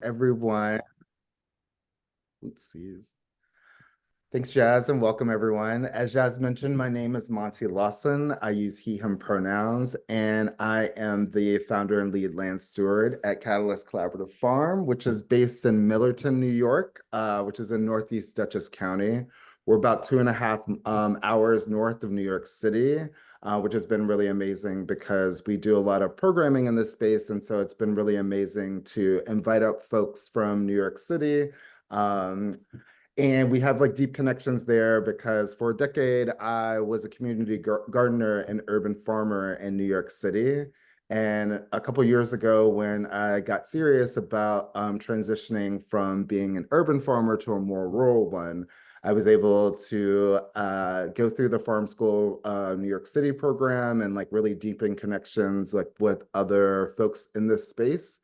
Everyone. Oopsies. Thanks, Jazz, and welcome everyone. As Jazz mentioned, my name is Monty Lawson. I use he, him pronouns, and I am the founder and lead land steward at Catalyst Collaborative Farm, which is based in Millerton, New York, which is in Northeast Dutchess County. We're about 2.5 hours north of New York City, which has been really amazing because we do a lot of programming in this space. And so it's been really amazing to invite up folks from New York City. And we have like deep connections there because for a decade, I was a community gardener and urban farmer in New York City. And a couple years ago, when I got serious about transitioning from being an urban farmer to a more rural one, I was able to go through the Farm School New York City program and like really deepen connections like with other folks in this space.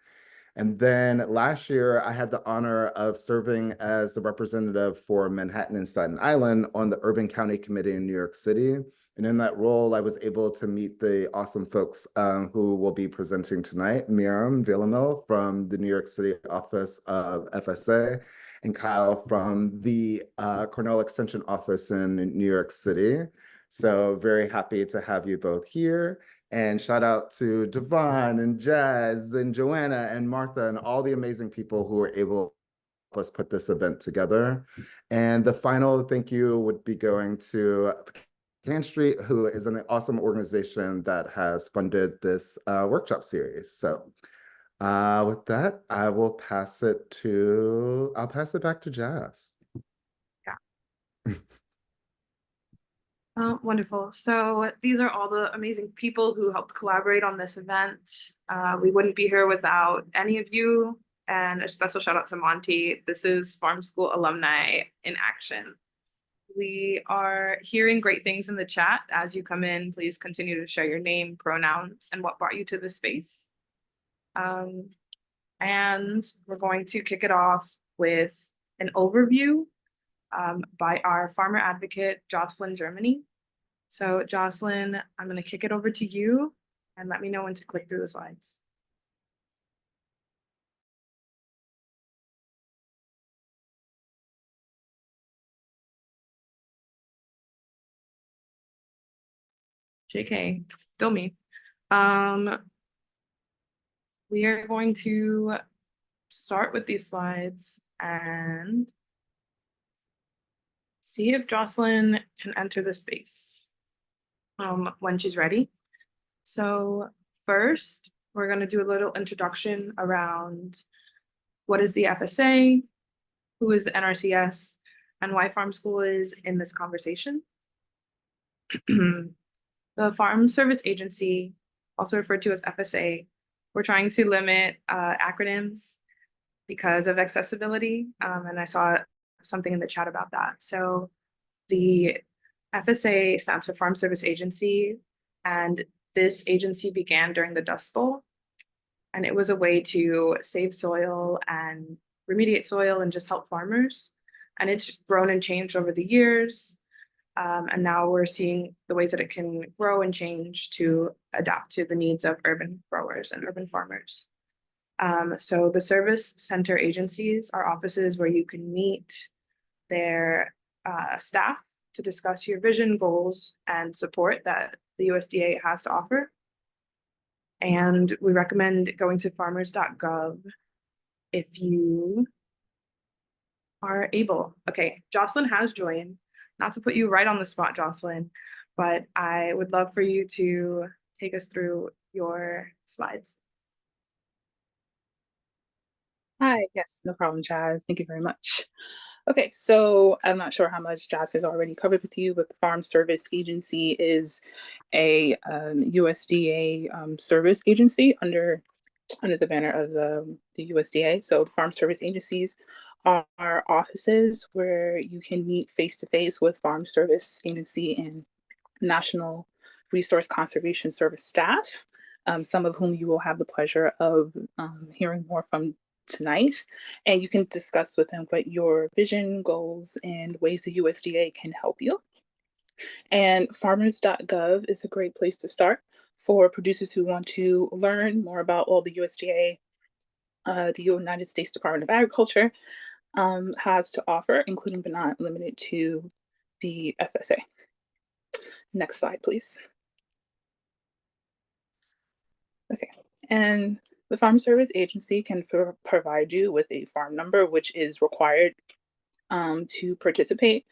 And then last year, I had the honor of serving as the representative for Manhattan and Staten Island on the Urban County Committee in New York City. And in that role, I was able to meet the awesome folks who will be presenting tonight, Miriam Villamil from the New York City office of FSA, and Kyle from the Cornell Extension office in New York City. So very happy to have you both here. And shout out to Devon and Jazz and Joanna and Martha and all the amazing people who were able to help us put this event together. And the final thank you would be going to Pecan Street, who is an awesome organization that has funded this workshop series. So with that, I'll pass it back to Jazz. Yeah. Wonderful. So these are all the amazing people who helped collaborate on this event. We wouldn't be here without any of you. And a special shout out to Monty. This is Farm School alumni in action. We are hearing great things in the chat. As you come in, please continue to share your name, pronouns, and what brought you to this space. And we're going to kick it off with an overview by our farmer advocate, Jocelyn Germany. So Jocelyn, I'm going to kick it over to you and let me know when to click through the slides. JK, still me. We are going to start with these slides and see if Jocelyn can enter the space when she's ready. So first, we're going to do a little introduction around what is the FSA, who is the NRCS, and why Farm School is in this conversation. The Farm Service Agency, also referred to as FSA, we're trying to limit acronyms because of accessibility, and I saw something in the chat about that. So the FSA stands for Farm Service Agency, and this agency began during the Dust Bowl, and it was a way to save soil and remediate soil and just help farmers. And it's grown and changed over the years. And now we're seeing the ways that it can grow and change to adapt to the needs of urban growers and urban farmers. So the service center agencies are offices where you can meet their staff to discuss your vision, goals, and support that the USDA has to offer. And we recommend going to farmers.gov if you are able. Okay, Jocelyn has joined. Not to put you right on the spot, Jocelyn, but I would love for you to take us through your slides. Hi, yes, no problem, Jazz. Thank you very much. Okay, so I'm not sure how much Jazz has already covered with you, but the Farm Service Agency is a USDA service agency under the banner of the USDA. So the Farm Service Agencies are offices where you can meet face-to-face with Farm Service Agency and National Resource Conservation Service staff, some of whom you will have the pleasure of hearing more from tonight, and you can discuss with them what your vision, goals, and ways the USDA can help you. And farmers.gov is a great place to start for producers who want to learn more about all the USDA the United States Department of Agriculture has to offer, including but not limited to the FSA. Next slide, please. Okay, and the Farm Service Agency can provide you with a farm number, which is required to participate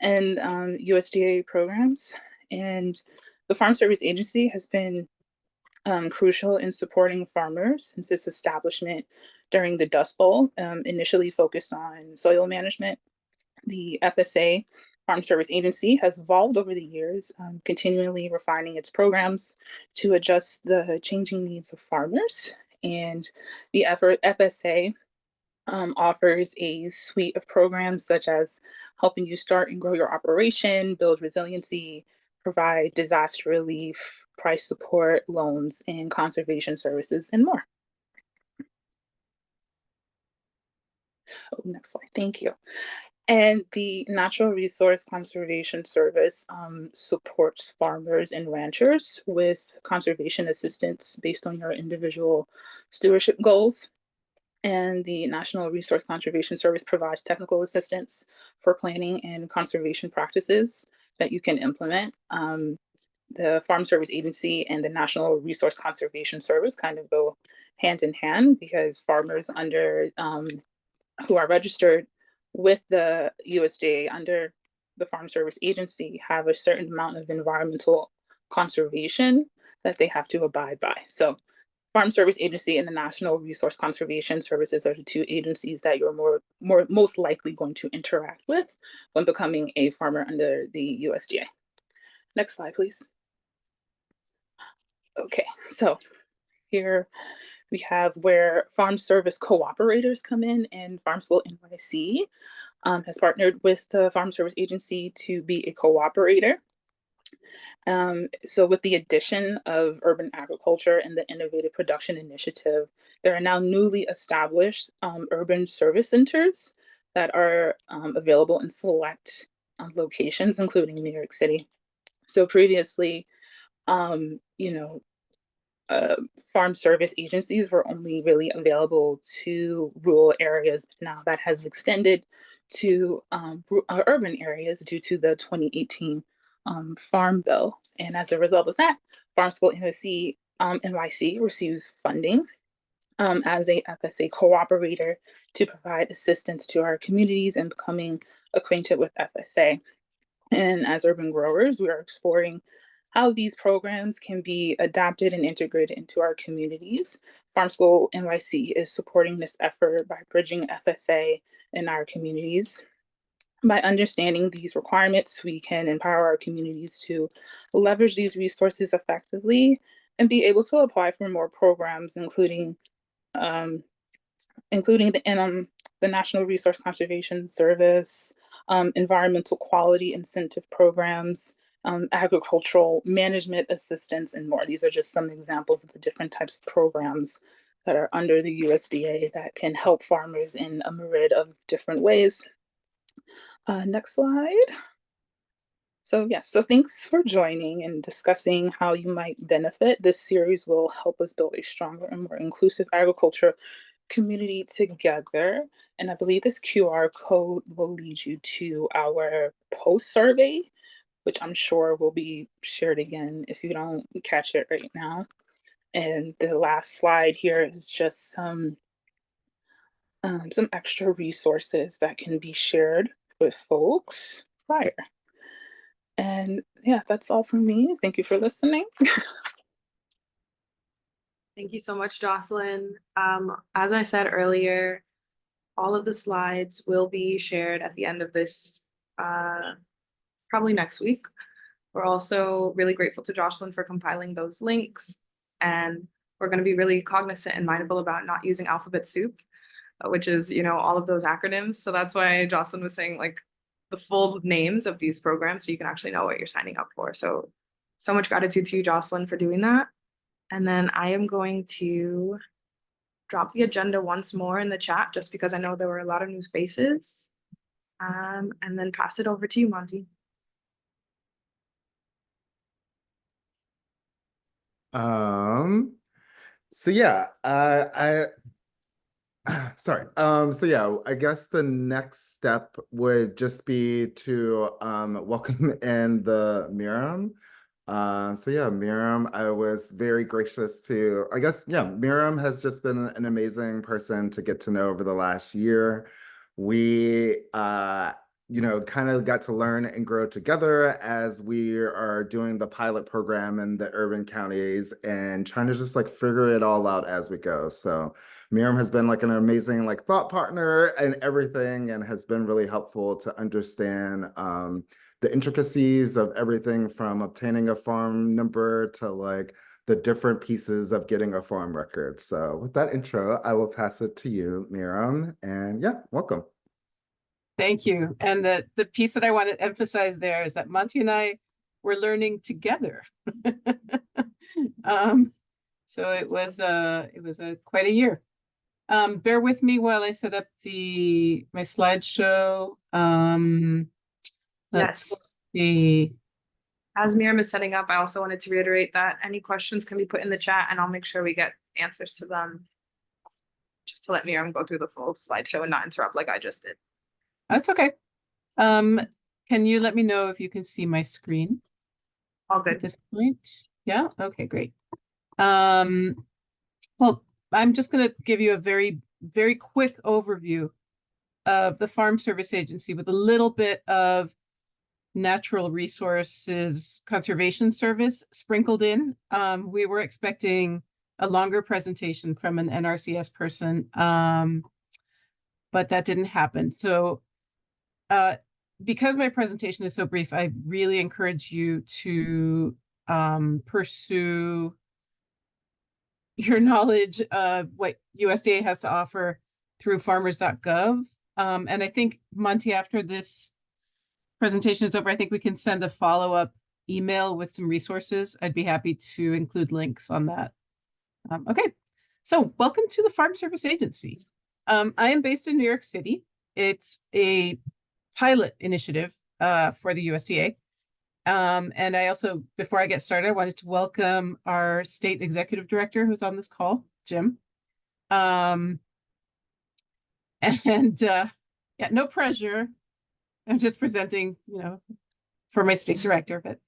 in USDA programs. And the Farm Service Agency has been crucial in supporting farmers since its establishment during the Dust Bowl, initially focused on soil management. The FSA, Farm Service Agency, has evolved over the years, continually refining its programs to adjust the changing needs of farmers. And the FSA offers a suite of programs such as helping you start and grow your operation, build resiliency, provide disaster relief, price support, loans, and conservation services, and more. Oh, next slide. Thank you. And the Natural Resource Conservation Service supports farmers and ranchers with conservation assistance based on your individual stewardship goals. And the National Resource Conservation Service provides technical assistance for planning and conservation practices that you can implement. The Farm Service Agency and the National Resource Conservation Service kind of go hand in hand because farmers under who are registered with the USDA under the Farm Service Agency have a certain amount of environmental conservation that they have to abide by. So Farm Service Agency and the National Resource Conservation Services are the two agencies that you're most likely going to interact with when becoming a farmer under the USDA. Next slide, please. Okay, so here we have where farm service cooperators come in, and Farm School NYC has partnered with the Farm Service Agency to be a cooperator. So with the addition of urban agriculture and the Innovative Production Initiative, there are now newly established urban service centers that are available in select locations, including New York City. So previously, farm service agencies were only really available to rural areas. Now that has extended to urban areas due to the 2018 Farm Bill. And as a result of that, Farm School NYC receives funding as a FSA cooperator to provide assistance to our communities and becoming acquainted with FSA. And as urban growers, we are exploring how these programs can be adapted and integrated into our communities. Farm School NYC is supporting this effort by bridging FSA in our communities. By understanding these requirements, we can empower our communities to leverage these resources effectively and be able to apply for more programs, including the National Resource Conservation Service, environmental quality incentive programs, agricultural management assistance, and more. These are just some examples of the different types of programs that are under the USDA that can help farmers in a myriad of different ways. Next slide. So yes, so thanks for joining and discussing how you might benefit. This series will help us build a stronger and more inclusive agriculture community together. And I believe this QR code will lead you to our post survey, which I'm sure will be shared again if you don't catch it right now. And the last slide here is just some extra resources that can be shared with folks prior. And yeah, that's all from me. Thank you for listening. Thank you so much, Jocelyn. As I said earlier, all of the slides will be shared at the end of this, probably next week. We're also really grateful to Jocelyn for compiling those links, and we're going to be really cognizant and mindful about not using alphabet soup, which is, all of those acronyms. So that's why Jocelyn was saying like the full names of these programs so you can actually know what you're signing up for. So much gratitude to you, Jocelyn, for doing that. And then I am going to drop the agenda once more in the chat just because I know there were a lot of new faces. And then pass it over to you, Monty. So yeah, Sorry. So yeah, I guess the next step would just be to welcome in the Miriam. So yeah, Miriam, I was very gracious to, I guess, yeah, Miriam has just been an amazing person to get to know over the last year. We kind of got to learn and grow together as we are doing the pilot program in the urban counties and trying to just like figure it all out as we go. So Miriam has been like an amazing like thought partner and everything, and has been really helpful to understand the intricacies of everything from obtaining a farm number to like the different pieces of getting a farm record. So with that intro, I will pass it to you, Miriam, and yeah, welcome. Thank you. And the piece that I want to emphasize there is that Monty and I were learning together. So it was quite a year. Bear with me while I set up my slideshow. Let's see. As Miriam is setting up, I also wanted to reiterate that any questions can be put in the chat and I'll make sure we get answers to them. Just to let Miriam go through the full slideshow and not interrupt like I just did. That's okay. Can you let me know if you can see my screen? All good. At this point? Yeah? Okay, great. Well, I'm just going to give you a very, very quick overview of the Farm Service Agency with a little bit of natural resources conservation service sprinkled in. We were expecting a longer presentation from an NRCS person, but that didn't happen. So because my presentation is so brief, I really encourage you to pursue your knowledge of what USDA has to offer through farmers.gov. And I think, Monty, after this presentation is over, I think we can send a follow-up email with some resources. I'd be happy to include links on that. Okay, so welcome to the Farm Service Agency. I am based in New York City. It's a pilot initiative for the USDA. And I also, before I get started, I wanted to welcome our state executive director who's on this call, Jim. Yeah, no pressure. I'm just presenting, for my state director, but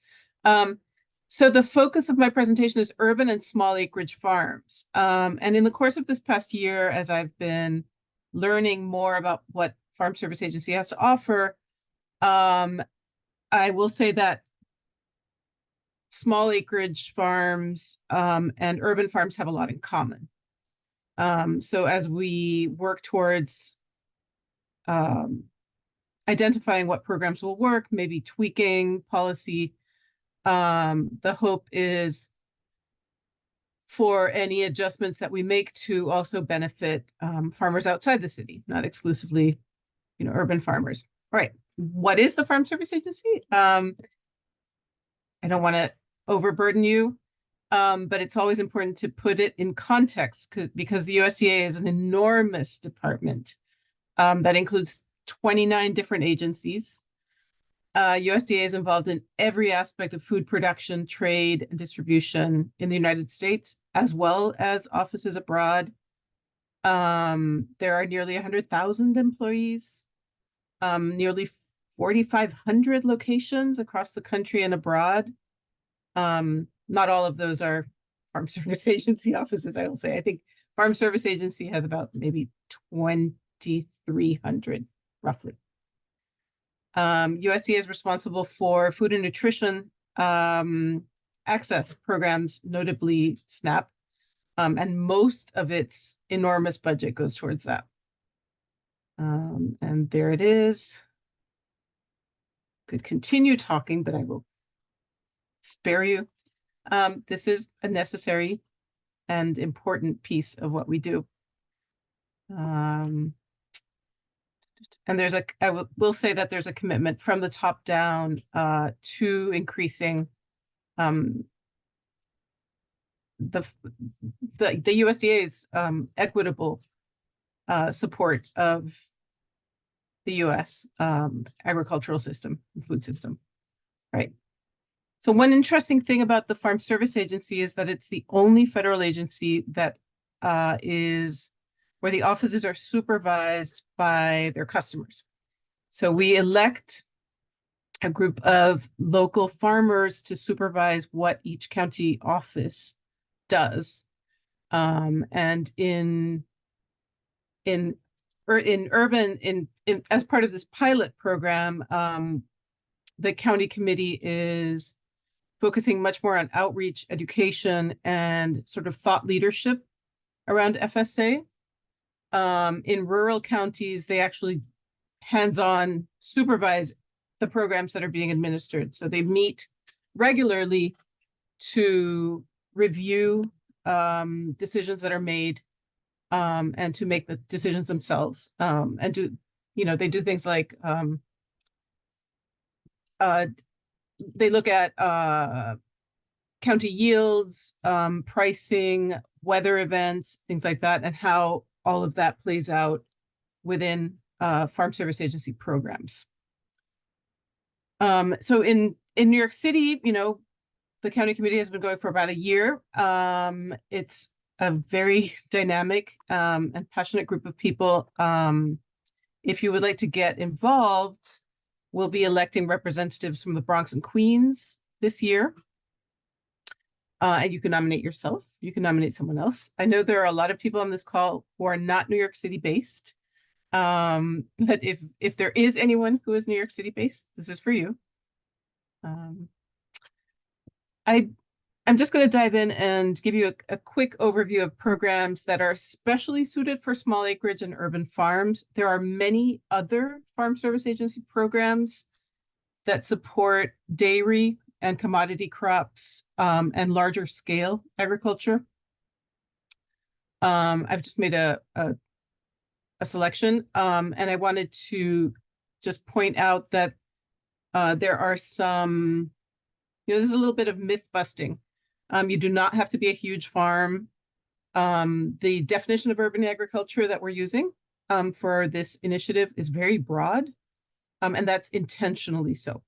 so the focus of my presentation is urban and small acreage farms. And in the course of this past year, as I've been learning more about what Farm Service Agency has to offer, I will say that small acreage farms and urban farms have a lot in common. So as we work towards identifying what programs will work, maybe tweaking policy, the hope is for any adjustments that we make to also benefit farmers outside the city, not exclusively, urban farmers. All right, what is the Farm Service Agency? I don't want to overburden you, but it's always important to put it in context because the USDA is an enormous department that includes 29 different agencies. USDA is involved in every aspect of food production, trade, and distribution in the United States, as well as offices abroad. There are nearly 100,000 employees, nearly 4,500 locations across the country and abroad. Not all of those are Farm Service Agency offices, I will say. I think Farm Service Agency has about maybe 2,300, roughly. USDA is responsible for food and nutrition access programs, notably SNAP, and most of its enormous budget goes towards that. And there it is. Could continue talking, but I will spare you. This is a necessary and important piece of what we do. And I will say that there's a commitment from the top down to increasing the USDA's equitable support of the US agricultural system and food system, right? So one interesting thing about the Farm Service Agency is that it's the only federal agency that is where the offices are supervised by their customers. So we elect a group of local farmers to supervise what each county office does. And as part of this pilot program, the county committee is focusing much more on outreach, education, and sort of thought leadership around FSA. In rural counties, they actually hands-on supervise the programs that are being administered. So they meet regularly to review decisions that are made and to make the decisions themselves. And they do things like they look at county yields, pricing, weather events, things like that, and how all of that plays out within Farm Service Agency programs. So in New York City, the county committee has been going for about a year. It's a very dynamic and passionate group of people. If you would like to get involved, we'll be electing representatives from the Bronx and Queens this year. And you can nominate yourself. You can nominate someone else. I know there are a lot of people on this call who are not New York City based. But if there is anyone who is New York City based, this is for you. I'm just going to dive in and give you a quick overview of programs that are especially suited for small acreage and urban farms. There are many other Farm Service Agency programs that support dairy and commodity crops and larger scale agriculture. I've just made a selection, and I wanted to just point out that there are some, there's a little bit of myth busting. You do not have to be a huge farm. The definition of urban agriculture that we're using for this initiative is very broad, and that's intentionally so.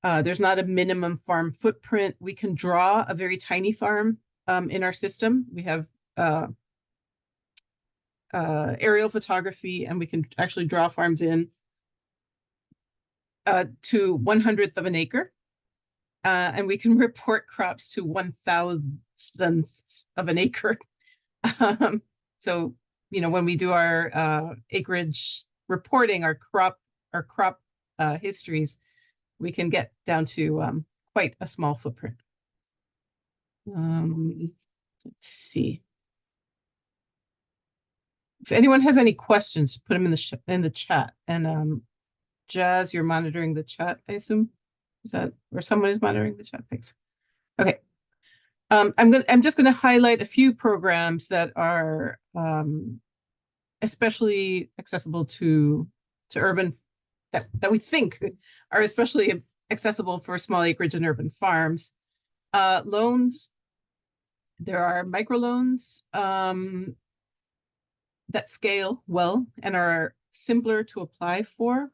There's not a minimum farm footprint. We can draw a very tiny farm in our system. We have aerial photography, and we can actually draw farms in to 1/100th of an acre. And we can report crops to 1,000ths of an acre. So, when we do our acreage reporting, our crop histories, we can get down to quite a small footprint. Let's see. If anyone has any questions, put them in the chat. And Jazz, you're monitoring the chat, I assume. Is that, or someone is monitoring the chat? Thanks. Okay. I'm just gonna highlight a few programs that are especially accessible to urban, that we think are especially accessible for small acreage and urban farms. Loans, there are microloans that scale well and are simpler to apply for.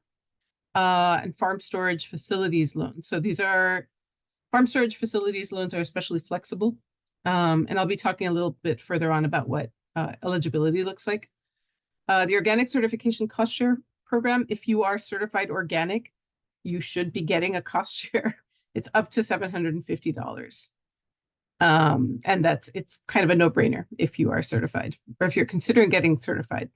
And farm storage facilities loans. So these are farm storage facilities loans are especially flexible. And I'll be talking a little bit further on about what eligibility looks like. The organic certification cost share program, if you are certified organic, you should be getting a cost share. It's up to $750. And it's kind of a no-brainer if you are certified, or if you're considering getting certified.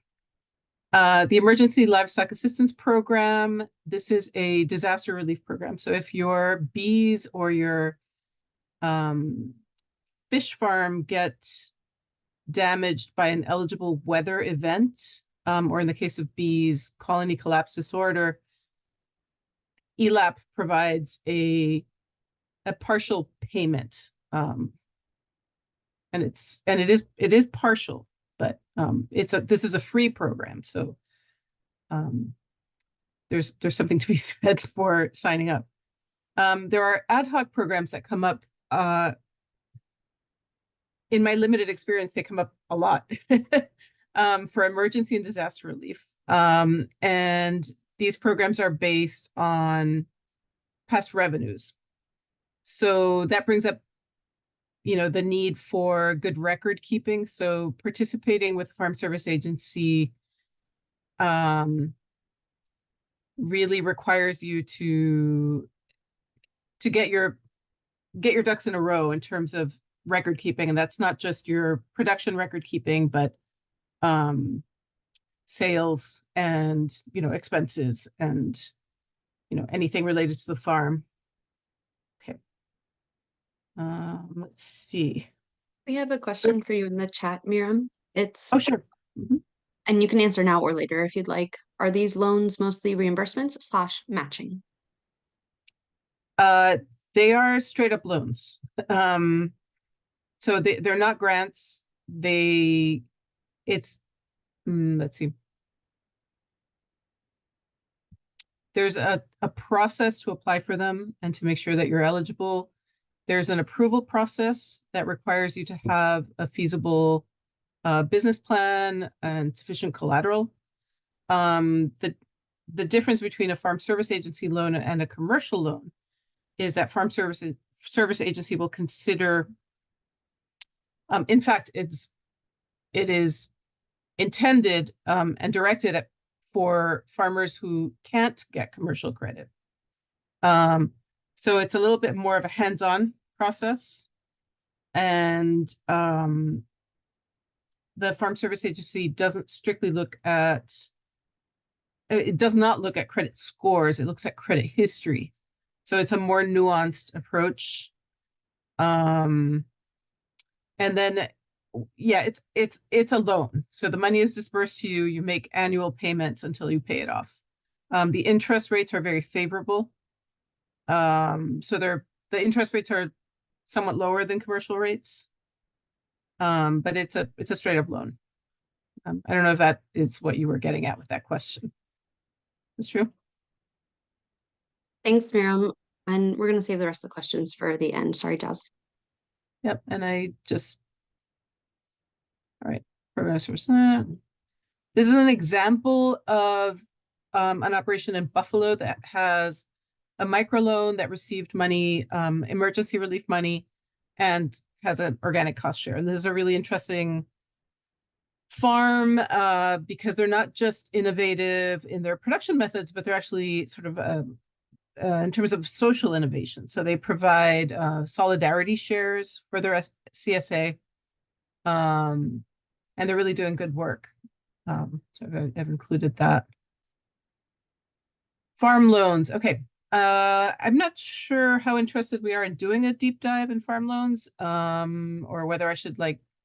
The Emergency Livestock Assistance Program, this is a disaster relief program. So if your bees or your fish farm get damaged by an eligible weather event, or in the case of bees, colony collapse disorder, ELAP provides a partial payment. And it is partial. But this is a free program, so there's something to be said for signing up. There are ad hoc programs that come up. In my limited experience, they come up a lot for emergency and disaster relief. And these programs are based on past revenues. So that brings up, the need for good record keeping. So participating with the Farm Service Agency really requires you to get your ducks in a row in terms of record keeping. And that's not just your production record keeping, but sales and, expenses and, anything related to the farm. Okay. Let's see. We have a question for you in the chat, Miriam. It's, Oh, sure. Mhm. and you can answer now or later if you'd like. Are these loans mostly reimbursements / matching? They are straight up loans. So they're not grants. Let's see. There's a process to apply for them and to make sure that you're eligible. There's an approval process that requires you to have a feasible business plan and sufficient collateral. The difference between a farm service agency loan and a commercial loan is that farm service agency will consider, in fact, it is intended and directed for farmers who can't get commercial credit. So it's a little bit more of a hands-on process. And the Farm Service Agency doesn't strictly look at, it does not look at credit scores, it looks at credit history. So it's a more nuanced approach. And then, yeah, it's a loan. So the money is dispersed to you, you make annual payments until you pay it off. The interest rates are very favorable. So the interest rates are somewhat lower than commercial rates. But it's a straight up loan. I don't know if that is what you were getting at with that question. That's true. Thanks, Miriam. And we're going to save the rest of the questions for the end. Sorry, Jazz. Yep. And all right. This is an example of an operation in Buffalo that has a microloan that received money, emergency relief money, and has an organic cost share. And this is a really interesting farm because they're not just innovative in their production methods, but they're actually sort of in terms of social innovation. So they provide solidarity shares for their CSA, and they're really doing good work. So I've included that. Farm loans. Okay. I'm not sure how interested we are in doing a deep dive in farm loans, or whether I should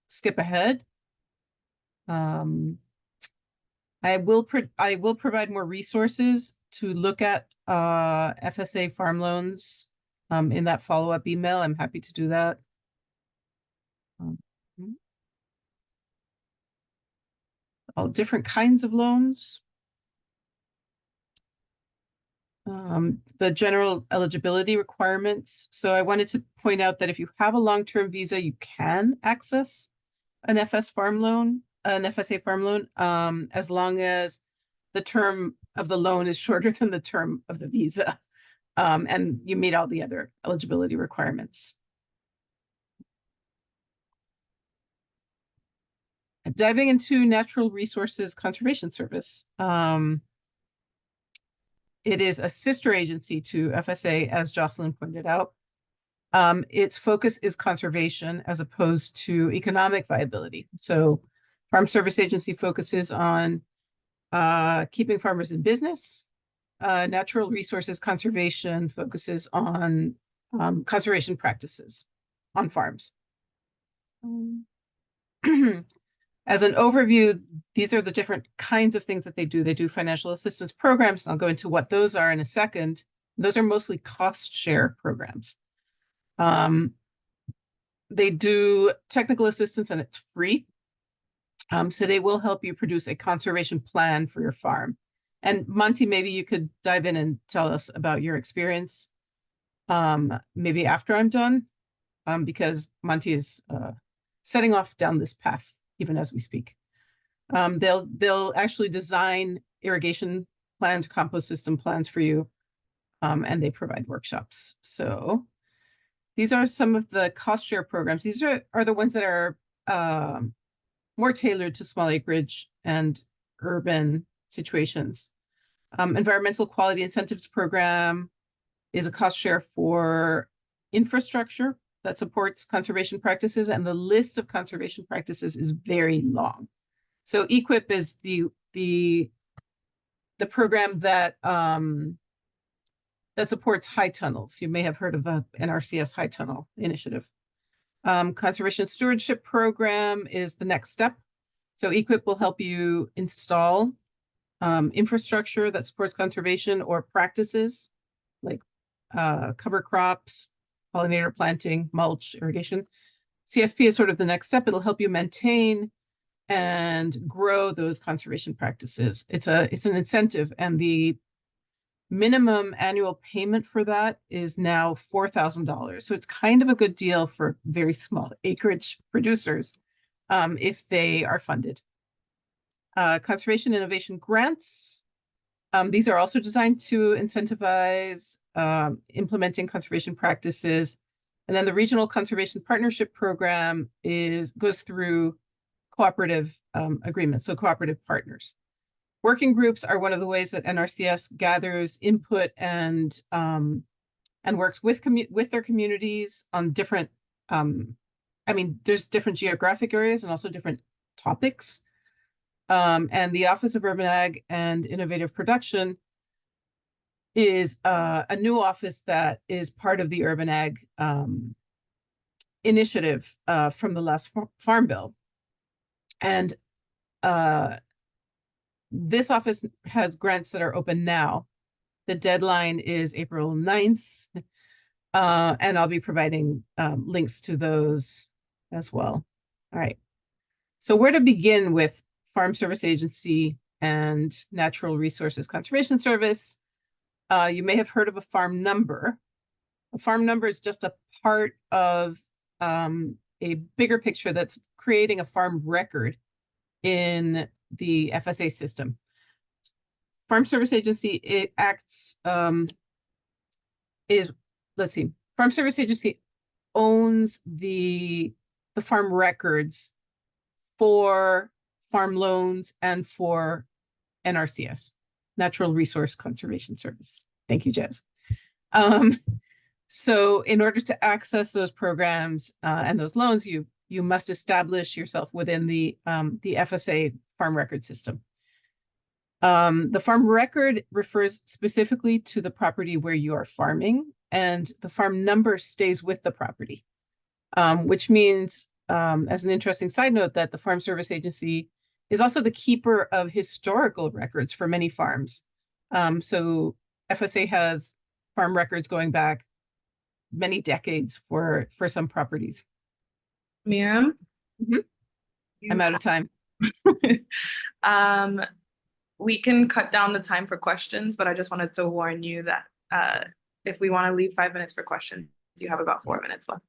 skip ahead. I will provide more resources to look at FSA farm loans in that follow-up email. I'm happy to do that. All different kinds of loans. The general eligibility requirements. So I wanted to point out that if you have a long-term visa, you can access an FSA farm loan, as long as the term of the loan is shorter than the term of the visa, and you meet all the other eligibility requirements. Diving into Natural Resources Conservation Service. It is a sister agency to FSA, as Jocelyn pointed out. Its focus is conservation as opposed to economic viability. So Farm Service Agency focuses on keeping farmers in business. Natural Resources Conservation focuses on conservation practices on farms. As an overview, these are the different kinds of things that they do. They do financial assistance programs, and I'll go into what those are in a second. Those are mostly cost share programs. They do technical assistance and it's free. So they will help you produce a conservation plan for your farm. And Monty, maybe you could dive in and tell us about your experience, maybe after I'm done, because Monty is setting off down this path even as we speak. They'll actually design irrigation plans, compost system plans for you, and they provide workshops. So These are some of the cost share programs. These are the ones that are more tailored to small acreage and urban situations. Environmental Quality Incentives Program is a cost share for infrastructure that supports conservation practices, and the list of conservation practices is very long. So EQIP is the program that that supports high tunnels. You may have heard of the NRCS High Tunnel Initiative. Conservation Stewardship Program is the next step. So EQIP will help you install infrastructure that supports conservation or practices like cover crops, pollinator planting, mulch, irrigation. CSP is sort of the next step. It'll help you maintain and grow those conservation practices. It's an incentive, and the minimum annual payment for that is now $4,000. So it's kind of a good deal for very small acreage producers if they are funded. Conservation innovation grants. These are also designed to incentivize implementing conservation practices. And then the Regional Conservation Partnership Program goes through cooperative agreements, so cooperative partners. Working groups are one of the ways that NRCS gathers input and works with their communities on different, there's different geographic areas and also different topics. And the Office of Urban Ag and Innovative Production is a new office that is part of the Urban Ag initiative from the last Farm Bill. And this office has grants that are open now. The deadline is April 9th, and I'll be providing links to those as well. All right. So where to begin with Farm Service Agency and Natural Resources Conservation Service? You may have heard of a farm number. A farm number is just a part of a bigger picture that's creating a farm record in the FSA system. Farm Service Agency, it acts, Farm Service Agency owns the farm records for farm loans and for NRCS, Natural Resource Conservation Service. Thank you, Jez. So in order to access those programs and those loans, you must establish yourself within the FSA farm record system. The farm record refers specifically to the property where you are farming, and the farm number stays with the property, which means, as an interesting side note, that the Farm Service Agency is also the keeper of historical records for many farms. So FSA has farm records going back many decades for some properties. Miriam? I'm out of time. We can cut down the time for questions, but I just wanted to warn you that if we want to leave 5 minutes for questions, you have about 4 minutes left.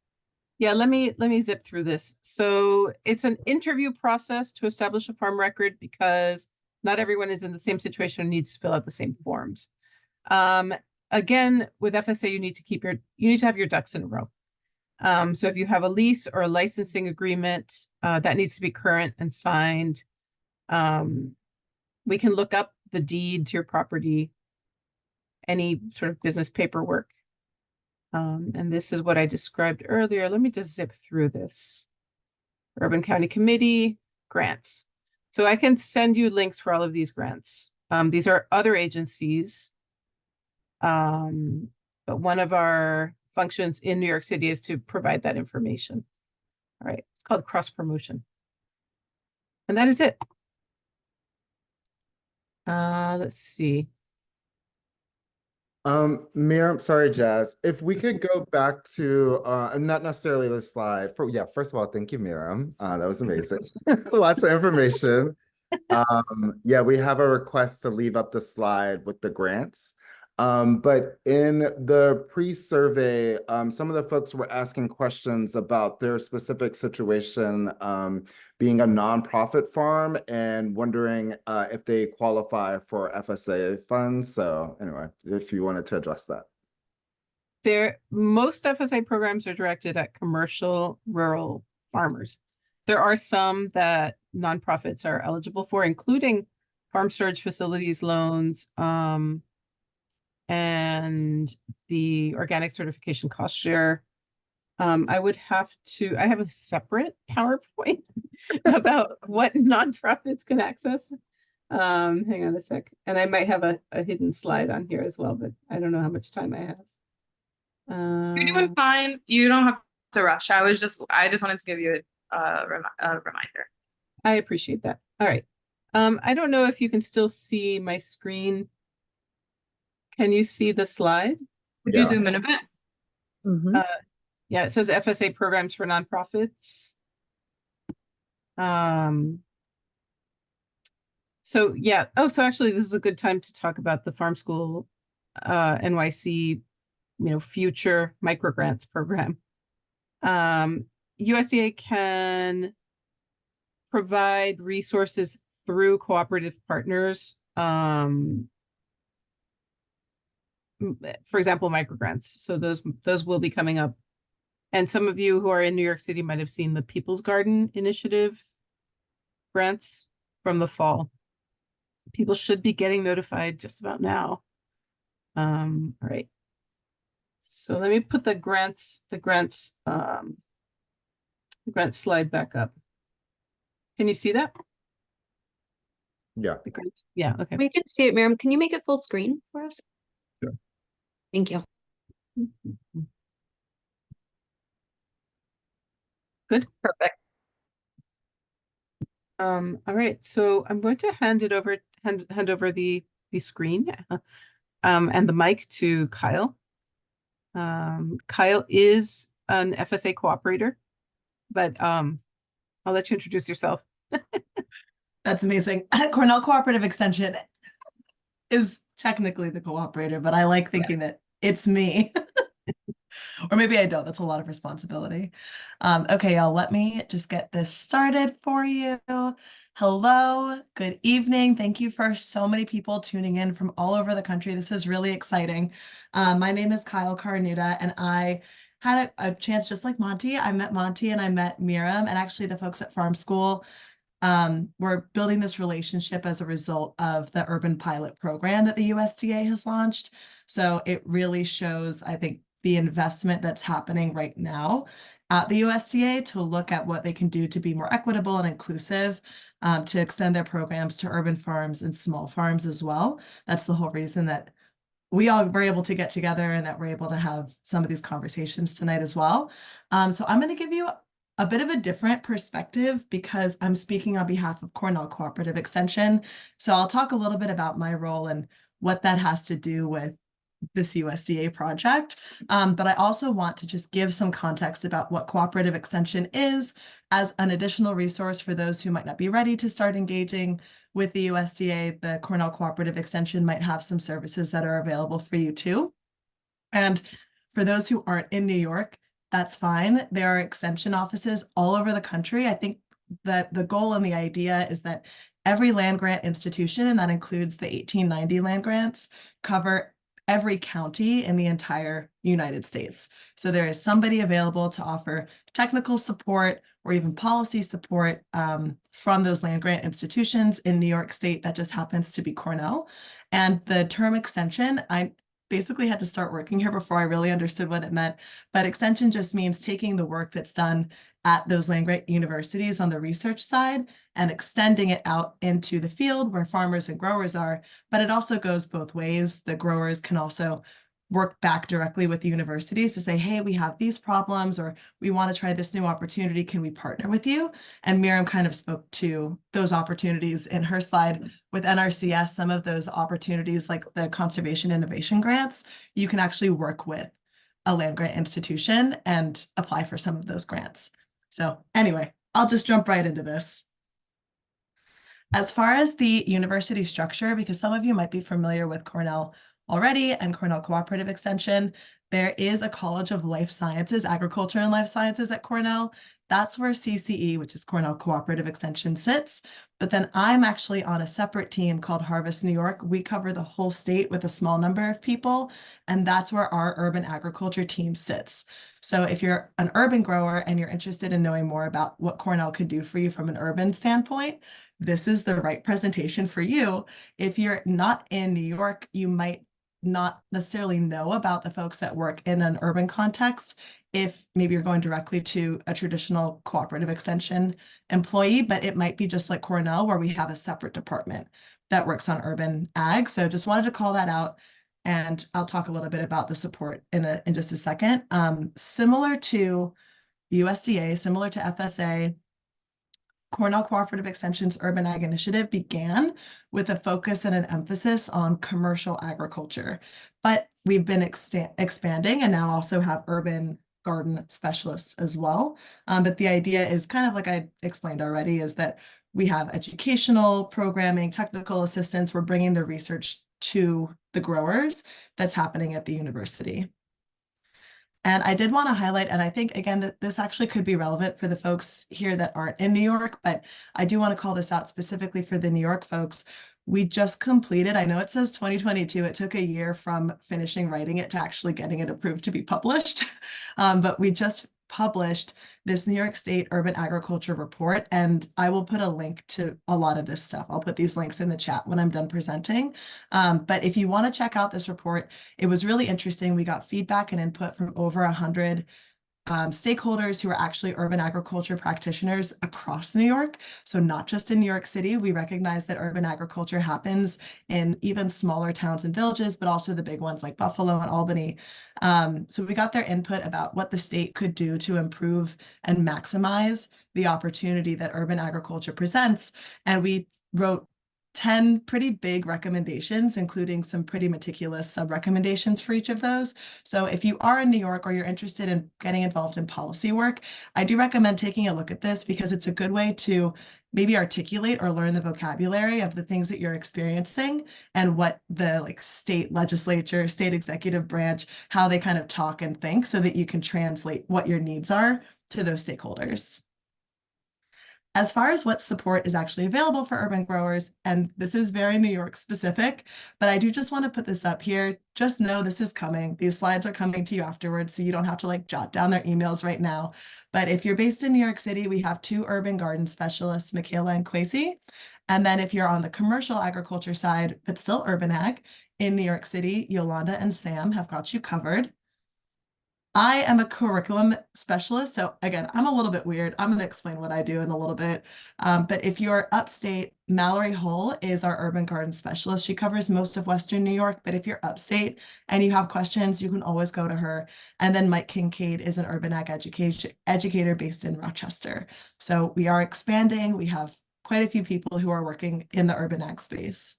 Yeah, let me zip through this. So it's an interview process to establish a farm record because not everyone is in the same situation and needs to fill out the same forms. Again, with FSA, you need to have your ducks in a row. So if you have a lease or a licensing agreement, that needs to be current and signed. We can look up the deed to your property, any sort of business paperwork. And this is what I described earlier. Let me just zip through this. Urban County Committee, grants. So I can send you links for all of these grants. These are other agencies. But one of our functions in New York City is to provide that information. All right, it's called cross promotion. And that is it. Let's see. Miriam, sorry, Jazz. If we could go back to not necessarily the slide. First of all, thank you, Miriam. That was amazing. Lots of information. Yeah, we have a request to leave up the slide with the grants. But in the pre-survey, some of the folks were asking questions about their specific situation, being a nonprofit farm and wondering if they qualify for FSA funds. So anyway, if you wanted to address that. Most FSA programs are directed at commercial rural farmers. There are some that nonprofits are eligible for, including farm storage facilities loans, and the organic certification cost share. I have a separate PowerPoint about what nonprofits can access. Hang on a sec. And I might have a hidden slide on here as well, but I don't know how much time I have. You're doing fine. You don't have to rush. I just wanted to give you a reminder. I appreciate that. All right. I don't know if you can still see my screen. Can you see the slide? Would Yeah. you zoom in a bit? Yeah, it says FSA programs for nonprofits. So yeah. Oh, so actually this is a good time to talk about the Farm School NYC, future microgrants program. USDA can provide resources through cooperative partners. For example, microgrants. So those will be coming up. And some of you who are in New York City might have seen the People's Garden Initiative grants from the fall. People should be getting notified just about now. All right. So let me put the grants slide back up. Can you see that? Yeah. The grants? Yeah, okay. We can see it, Miriam. Can you make it full screen for us? Sure. Thank you. Good. Perfect. All right, so I'm going to hand over the screen and the mic to Kyle. Kyle is an FSA cooperator, but I'll let you introduce yourself. That's amazing. Cornell Cooperative Extension is technically the cooperator, but I like thinking that it's me. Or maybe I don't. That's a lot of responsibility. Okay, y'all, let me just get this started for you. Hello, good evening. Thank you for so many people tuning in from all over the country. This is really exciting. My name is Kyle Carnuta, and I had a chance, just like Monty. I met Monty and I met Miriam, and actually the folks at Farm School. We're building this relationship as a result of the urban pilot program that the USDA has launched. So it really shows, I think, the investment that's happening right now at the USDA to look at what they can do to be more equitable and inclusive, to extend their programs to urban farms and small farms as well. That's the whole reason that we all were able to get together and that we're able to have some of these conversations tonight as well. So I'm going to give you a bit of a different perspective because I'm speaking on behalf of Cornell Cooperative Extension. So I'll talk a little bit about my role and what that has to do with this USDA project. But I also want to just give some context about what cooperative extension is as an additional resource for those who might not be ready to start engaging with the USDA. The Cornell Cooperative Extension might have some services that are available for you too. And for those who aren't in New York, that's fine. There are extension offices all over the country. I think that the goal and the idea is that every land grant institution, and that includes the 1890 land grants, cover every county in the entire United States. So there is somebody available to offer technical support or even policy support from those land grant institutions in New York State. That just happens to be Cornell. And the term extension, I basically had to start working here before I really understood what it meant. But extension just means taking the work that's done at those land grant universities on the research side and extending it out into the field where farmers and growers are. But it also goes both ways. The growers can also work back directly with the universities to say, hey, we have these problems, or we want to try this new opportunity. Can we partner with you? And Miriam kind of spoke to those opportunities in her slide. With NRCS, some of those opportunities, like the conservation innovation grants, you can actually work with a land grant institution and apply for some of those grants. So anyway, I'll just jump right into this. As far as the university structure, because some of you might be familiar with Cornell already and Cornell Cooperative Extension, there is a College of Life Sciences, Agriculture and Life Sciences at Cornell. That's where CCE, which is Cornell Cooperative Extension, sits. But then I'm actually on a separate team called Harvest New York. We cover the whole state with a small number of people, and that's where our urban agriculture team sits. So if you're an urban grower and you're interested in knowing more about what Cornell could do for you from an urban standpoint, this is the right presentation for you. If you're not in New York, you might not necessarily know about the folks that work in an urban context if maybe you're going directly to a traditional cooperative extension employee, but it might be just like Cornell where we have a separate department that works on urban ag. So just wanted to call that out, and I'll talk a little bit about the support in just a second. Similar to the USDA, similar to FSA, Cornell Cooperative Extension's Urban Ag Initiative began with a focus and an emphasis on commercial agriculture, but we've been expanding and now also have urban garden specialists as well. But the idea is kind of like I explained already, is that we have educational programming, technical assistance. We're bringing the research to the growers that's happening at the university. And I did want to highlight, and I think, again, that this actually could be relevant for the folks here that aren't in New York, but I do want to call this out specifically for the New York folks. We just completed, I know it says 2022, it took a year from finishing writing it to actually getting it approved to be published, but we just published this New York State Urban Agriculture Report, and I will put a link to a lot of this stuff. I'll put these links in the chat when I'm done presenting. But if you want to check out this report, it was really interesting. We got feedback and input from over 100 stakeholders who are actually urban agriculture practitioners across New York. So not just in New York City, we recognize that urban agriculture happens in even smaller towns and villages, but also the big ones like Buffalo and Albany. So we got their input about what the state could do to improve and maximize the opportunity that urban agriculture presents. And we wrote 10 pretty big recommendations, including some pretty meticulous sub-recommendations for each of those. So if you are in New York or you're interested in getting involved in policy work, I do recommend taking a look at this because it's a good way to maybe articulate or learn the vocabulary of the things that you're experiencing and what the state legislature, state executive branch, how they kind of talk and think so that you can translate what your needs are to those stakeholders. As far as what support is actually available for urban growers, and this is very New York specific, but I do just want to put this up here. Just know this is coming. These slides are coming to you afterwards, so you don't have to jot down their emails right now. But if you're based in New York City, we have 2 urban garden specialists, Michaela and Kwesi. And then if you're on the commercial agriculture side, but still urban ag, in New York City, Yolanda and Sam have got you covered. I am a curriculum specialist. So again, I'm a little bit weird. I'm going to explain what I do in a little bit. But if you're upstate, Mallory Hull is our urban garden specialist. She covers most of Western New York, but if you're upstate and you have questions, you can always go to her. And then Mike Kincaid is an urban ag educator based in Rochester. So we are expanding. We have quite a few people who are working in the urban ag space.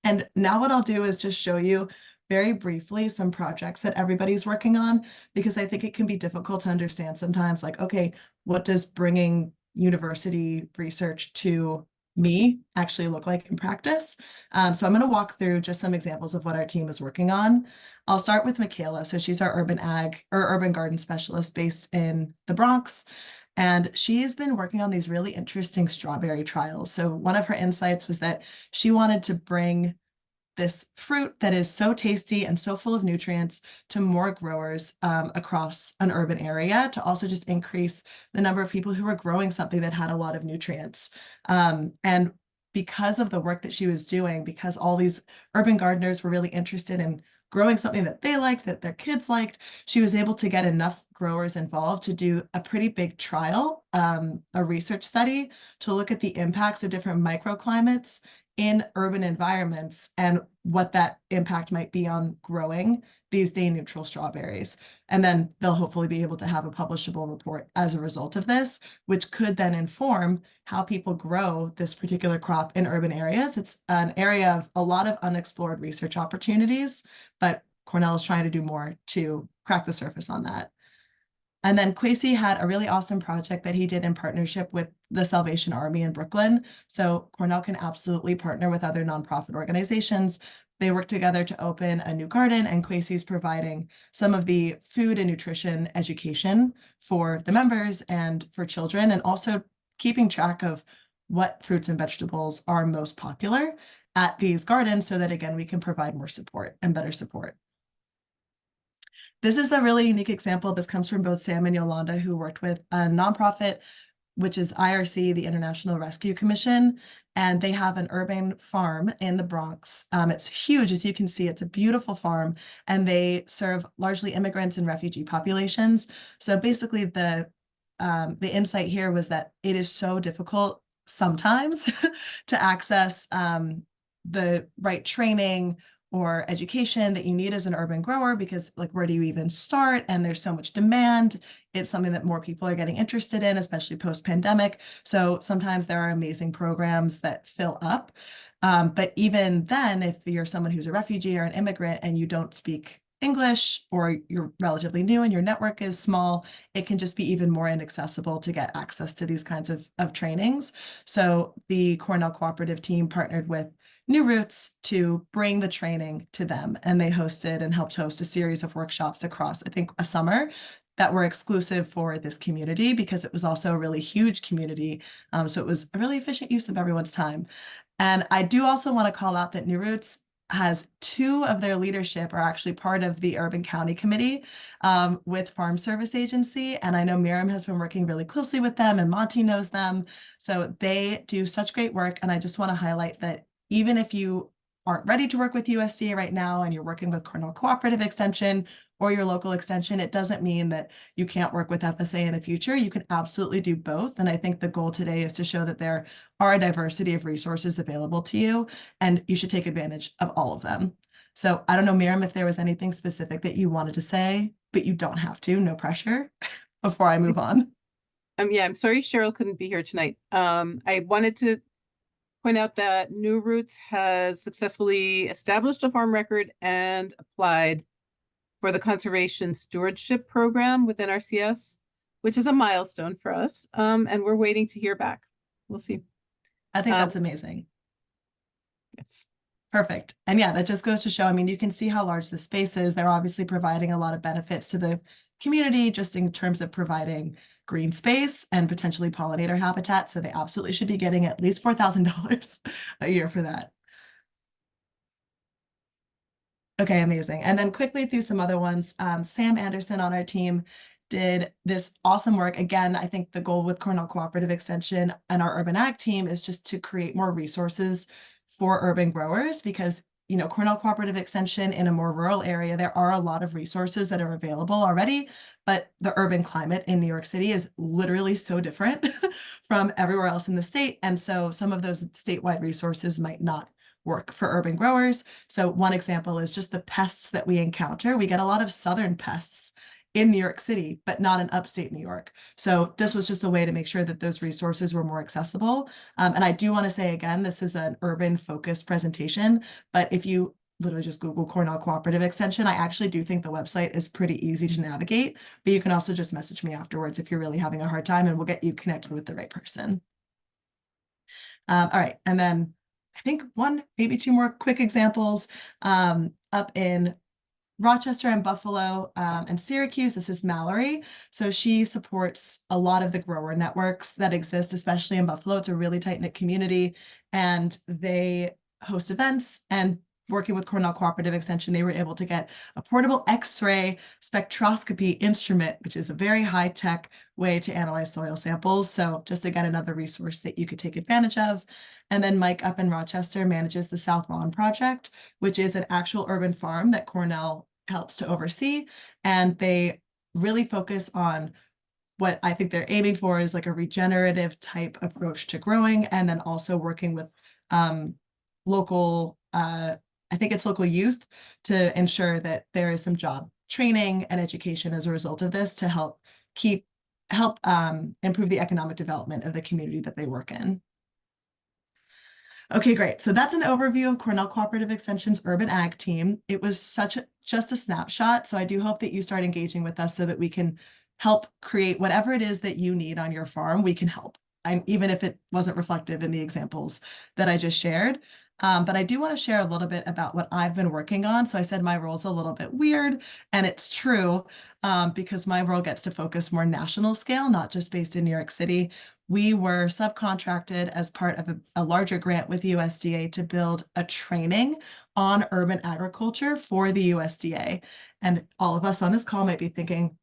And now what I'll do is just show you very briefly some projects that everybody's working on, because I think it can be difficult to understand sometimes, okay, what does bringing university research to me actually look like in practice? So I'm going to walk through just some examples of what our team is working on. I'll start with Michaela. So she's our urban garden specialist based in the Bronx. And she's been working on these really interesting strawberry trials. So one of her insights was that she wanted to bring this fruit that is so tasty and so full of nutrients to more growers across an urban area, to also just increase the number of people who are growing something that had a lot of nutrients. And because of the work that she was doing, because all these urban gardeners were really interested in growing something that they liked, that their kids liked, she was able to get enough growers involved to do a pretty big trial, a research study to look at the impacts of different microclimates in urban environments and what that impact might be on growing these day-neutral strawberries. And then they'll hopefully be able to have a publishable report as a result of this, which could then inform how people grow this particular crop in urban areas. It's an area of a lot of unexplored research opportunities, but Cornell is trying to do more to crack the surface on that. And then Kwesi had a really awesome project that he did in partnership with the Salvation Army in Brooklyn. So Cornell can absolutely partner with other nonprofit organizations. They work together to open a new garden, and Kwesi's providing some of the food and nutrition education for the members and for children, and also keeping track of what fruits and vegetables are most popular at these gardens so that, again, we can provide more support and better support. This is a really unique example. This comes from both Sam and Yolanda, who worked with a nonprofit, which is IRC, the International Rescue Commission, and they have an urban farm in the Bronx. It's huge, as you can see. It's a beautiful farm, and they serve largely immigrants and refugee populations. So basically, the insight here was that it is so difficult sometimes to access the right training or education that you need as an urban grower, because like, where do you even start? And there's so much demand. It's something that more people are getting interested in, especially post-pandemic. So sometimes there are amazing programs that fill up. But even then, if you're someone who's a refugee or an immigrant and you don't speak English, or you're relatively new and your network is small, it can just be even more inaccessible to get access to these kinds of trainings. So the Cornell Cooperative team partnered with New Roots to bring the training to them, and they hosted and helped host a series of workshops across, I think, a summer that were exclusive for this community, because it was also a really huge community. So it was a really efficient use of everyone's time. And I do also want to call out that New Roots has 2 of their leadership are actually part of the Urban County Committee with Farm Service Agency. And I know Miriam has been working really closely with them, and Monty knows them. So they do such great work. And I just want to highlight that even if you aren't ready to work with USDA right now and you're working with Cornell Cooperative Extension or your local extension, it doesn't mean that you can't work with FSA in the future. You can absolutely do both. And I think the goal today is to show that there are a diversity of resources available to you, and you should take advantage of all of them. So I don't know, Miriam, if there was anything specific that you wanted to say, but you don't have to, no pressure, before I move on. Yeah, I'm sorry Cheryl couldn't be here tonight. I wanted to point out that New Roots has successfully established a farm record and applied for the Conservation Stewardship Program within RCS, which is a milestone for us. And we're waiting to hear back. We'll see. I think that's amazing. Yes. Perfect. And yeah, that just goes to show, I mean, you can see how large the space is. They're obviously providing a lot of benefits to the community, just in terms of providing green space and potentially pollinator habitat. So they absolutely should be getting at least $4,000 a year for that. Okay, amazing. And then quickly through some other ones, Sam Anderson on our team did this awesome work. Again, I think the goal with Cornell Cooperative Extension and our Urban Ag team is just to create more resources for urban growers, because you know, Cornell Cooperative Extension in a more rural area, there are a lot of resources that are available already, but the urban climate in New York City is literally so different from everywhere else in the state. And so some of those statewide resources might not work for urban growers. So one example is just the pests that we encounter. We get a lot of southern pests in New York City, but not in upstate New York. So this was just a way to make sure that those resources were more accessible. And I do want to say, again, this is an urban focused presentation, but if you literally just Google Cornell Cooperative Extension, I actually do think the website is pretty easy to navigate, but you can also just message me afterwards if you're really having a hard time, and we'll get you connected with the right person. All right, and then I think 1, maybe 2 more quick examples up in Rochester and Buffalo and Syracuse. This is Mallory. So she supports a lot of the grower networks that exist, especially in Buffalo. It's a really tight-knit community, and they host events. And working with Cornell Cooperative Extension, they were able to get a portable X-ray spectroscopy instrument, which is a very high-tech way to analyze soil samples. So just again, another resource that you could take advantage of. And then Mike up in Rochester manages the South Lawn Project, which is an actual urban farm that Cornell helps to oversee. And they really focus on what I think they're aiming for is like a regenerative type approach to growing, and then also working with local, I think it's local youth, to ensure that there is some job training and education as a result of this to help improve the economic development of the community that they work in. Okay, great. So that's an overview of Cornell Cooperative Extension's Urban Ag team. It was just a snapshot. So I do hope that you start engaging with us so that we can help create whatever it is that you need on your farm. We can help. even if it wasn't reflective in the examples that I just shared. But I do want to share a little bit about what I've been working on. So I said my role's a little bit weird, and it's true, because my role gets to focus more national scale, not just based in New York City. We were subcontracted as part of a larger grant with USDA to build a training on urban agriculture for the USDA. And all of us on this call might be thinking,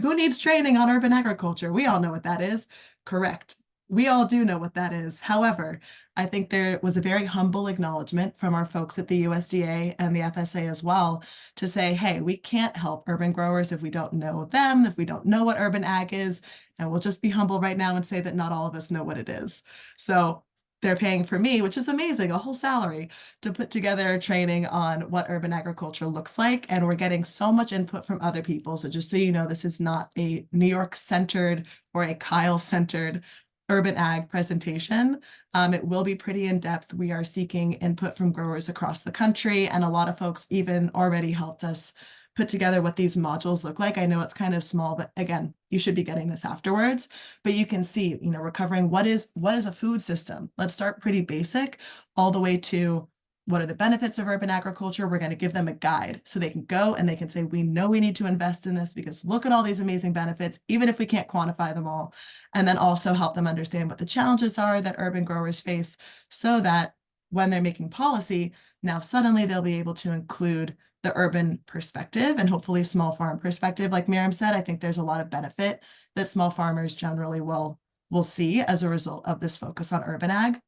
who needs training on urban agriculture? We all know what that is. Correct. We all do know what that is. However, I think there was a very humble acknowledgement from our folks at the USDA and the FSA as well to say, hey, we can't help urban growers if we don't know them, if we don't know what urban ag is. And we'll just be humble right now and say that not all of us know what it is. So they're paying for me, which is amazing, a whole salary to put together a training on what urban agriculture looks like. And we're getting so much input from other people. So just so you know, this is not a New York centered or a Kyle centered urban ag presentation. It will be pretty in depth. We are seeking input from growers across the country, and a lot of folks even already helped us put together what these modules look like. I know it's kind of small, but again, you should be getting this afterwards. But you can see, you know, we're covering what is a food system. Let's start pretty basic all the way to what are the benefits of urban agriculture. We're going to give them a guide so they can go and they can say, we know we need to invest in this because look at all these amazing benefits, even if we can't quantify them all. And then also help them understand what the challenges are that urban growers face so that when they're making policy, now suddenly they'll be able to include the urban perspective and hopefully small farm perspective. Like Miriam said, I think there's a lot of benefit that small farmers generally will see as a result of this focus on urban ag.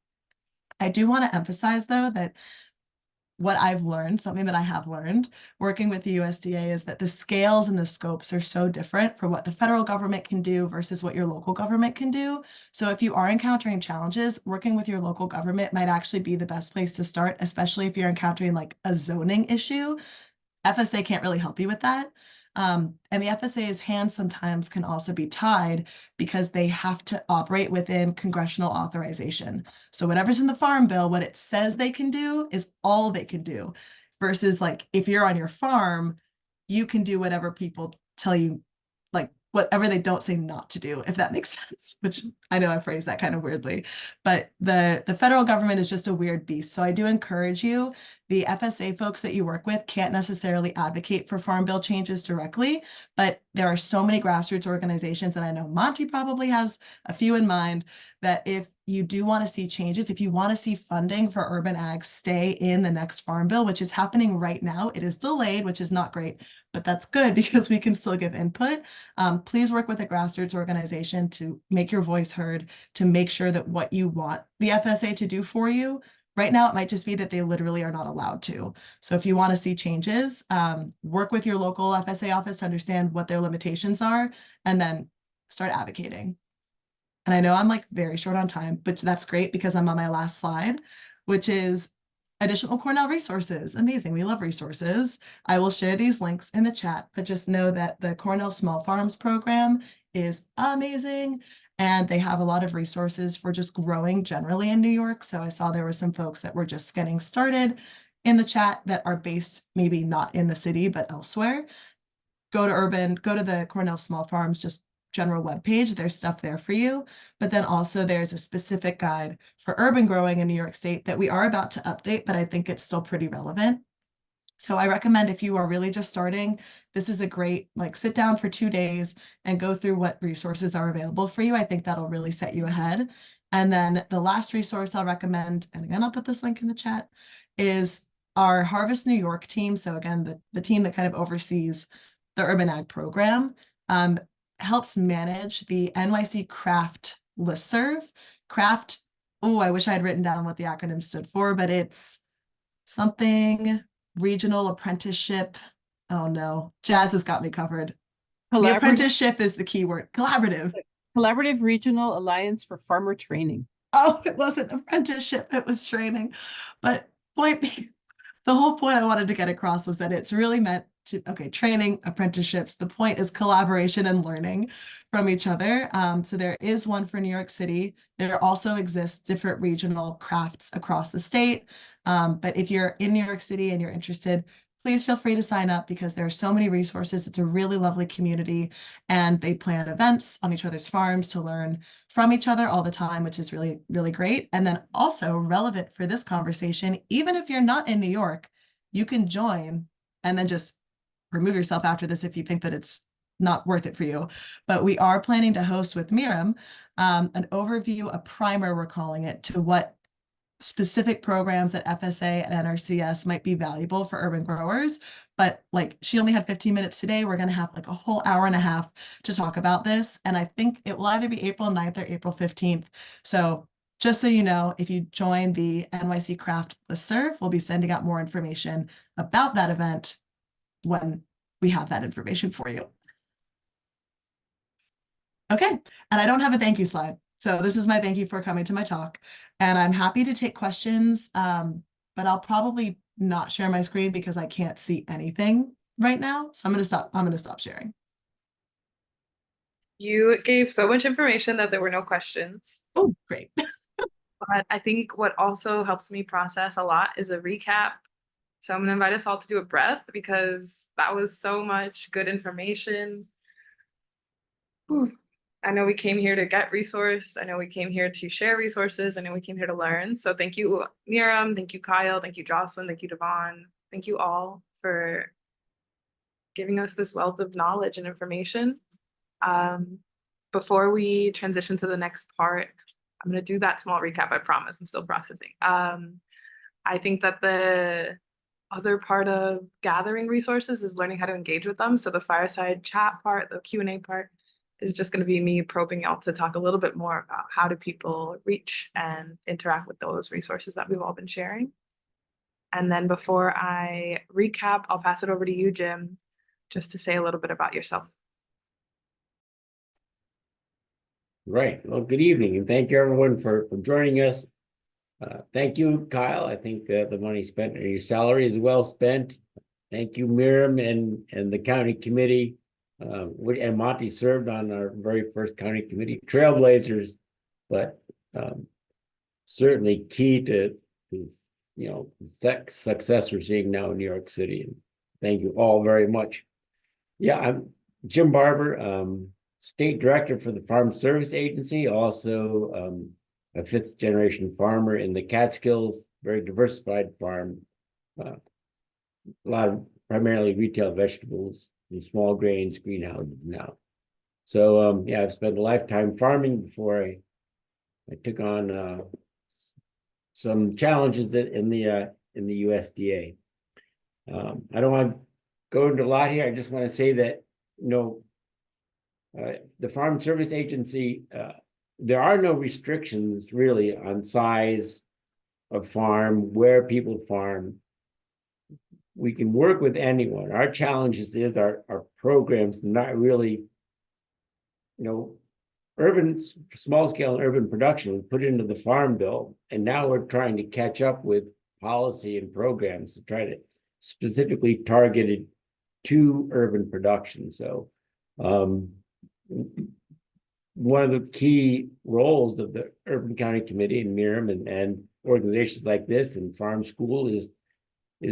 I do want to emphasize though that what I've learned, something that I have learned working with the USDA, is that the scales and the scopes are so different for what the federal government can do versus what your local government can do. So if you are encountering challenges, working with your local government might actually be the best place to start, especially if you're encountering like a zoning issue. FSA can't really help you with that. And the FSA's hands sometimes can also be tied because they have to operate within congressional authorization. So whatever's in the Farm Bill, what it says they can do is all they can do. Versus like if you're on your farm, you can do whatever people tell you, like whatever they don't say not to do, if that makes sense, which I know I phrased that kind of weirdly. But the federal government is just a weird beast. So I do encourage you, the FSA folks that you work with can't necessarily advocate for Farm Bill changes directly, but there are so many grassroots organizations, and I know Monty probably has a few in mind, that if you do want to see changes, if you want to see funding for urban ag stay in the next Farm Bill, which is happening right now, it is delayed, which is not great, but that's good because we can still give input. Please work with a grassroots organization to make your voice heard, to make sure that what you want the FSA to do for you. Right now, it might just be that they literally are not allowed to. So if you want to see changes, work with your local FSA office to understand what their limitations are, and then start advocating. And I know I'm like very short on time, but that's great because I'm on my last slide, which is additional Cornell resources. Amazing. We love resources. I will share these links in the chat, but just know that the Cornell Small Farms program is amazing. And they have a lot of resources for just growing generally in New York. So I saw there were some folks that were just getting started in the chat that are based maybe not in the city, but elsewhere. Go to the Cornell Small Farms, just general webpage. There's stuff there for you. But then also there's a specific guide for urban growing in New York State that we are about to update, but I think it's still pretty relevant. So I recommend if you are really just starting, this is a great, like, sit down for 2 days and go through what resources are available for you. I think that'll really set you ahead. And then the last resource I'll recommend, and again, I'll put this link in the chat, is our Harvest New York team. So again, the team that kind of oversees the Urban Ag program, helps manage the NYC Craft listserv. Craft, oh, I wish I had written down what the acronym stood for, but it's something regional apprenticeship. Oh no, Jazz has got me covered. The apprenticeship is the key word. Collaborative. Collaborative Regional Alliance for Farmer Training. Oh, it wasn't apprenticeship, it was training. But the whole point I wanted to get across was that it's really meant to, okay, training, apprenticeships. The point is collaboration and learning from each other. So there is one for New York City. There also exists different regional crafts across the state. But if you're in New York City and you're interested, please feel free to sign up because there are so many resources. It's a really lovely community, and they plan events on each other's farms to learn from each other all the time, which is really, really great. And then also relevant for this conversation, even if you're not in New York, you can join and then just remove yourself after this if you think that it's not worth it for you. But we are planning to host with Miriam an overview, a primer, we're calling it, to what specific programs at FSA and NRCS might be valuable for urban growers. But like, she only had 15 minutes today. We're going to have like a whole hour and a half to talk about this. And I think it will either be April 9th or April 15th. So just so you know, if you join the NYC Craft listserv, we'll be sending out more information about that event when we have that information for you. Okay, and I don't have a thank you slide. So this is my thank you for coming to my talk. And I'm happy to take questions, but I'll probably not share my screen because I can't see anything right now. So I'm gonna stop sharing. You gave so much information that there were no questions. Oh, great. But I think what also helps me process a lot is a recap. So I'm gonna invite us all to do a breath because that was so much good information. Whew. I know we came here to get resourced. I know we came here to share resources. I know we came here to learn. So thank you, Miriam. Thank you, Kyle. Thank you, Jocelyn. Thank you, Devon. Thank you all for giving us this wealth of knowledge and information. Before we transition to the next part, I'm going to do that small recap. I promise. I'm still processing. I think that the other part of gathering resources is learning how to engage with them. So the fireside chat part, the Q&A part, is just going to be me probing y'all to talk a little bit more about how do people reach and interact with those resources that we've all been sharing. And then before I recap, I'll pass it over to you, Jim, just to say a little bit about yourself. Right. Well, good evening, and thank you everyone for joining us. Thank you, Kyle. I think the money spent on your salary is well spent. Thank you, Miriam and the county committee. And Monty served on our very first county committee, trailblazers, but certainly key to success we're seeing now in New York City. And thank you all very much. Yeah, I'm Jim Barber, State Director for the Farm Service Agency, also a fifth generation farmer in the Catskills, very diversified farm, a lot of primarily retail vegetables and small grains, greenhouses now. So yeah, I've spent a lifetime farming before I took on some challenges in the USDA. I don't want to go into a lot here. I just want to say that the Farm Service Agency, there are no restrictions really on size of farm, where people farm. We can work with anyone. Our challenge is our programs not really, urban, small scale and urban production was put into the Farm Bill, and now we're trying to catch up with policy and programs to try to specifically target it to urban production. So one of the key roles of the Urban County Committee and Miriam and organizations like this and Farm School is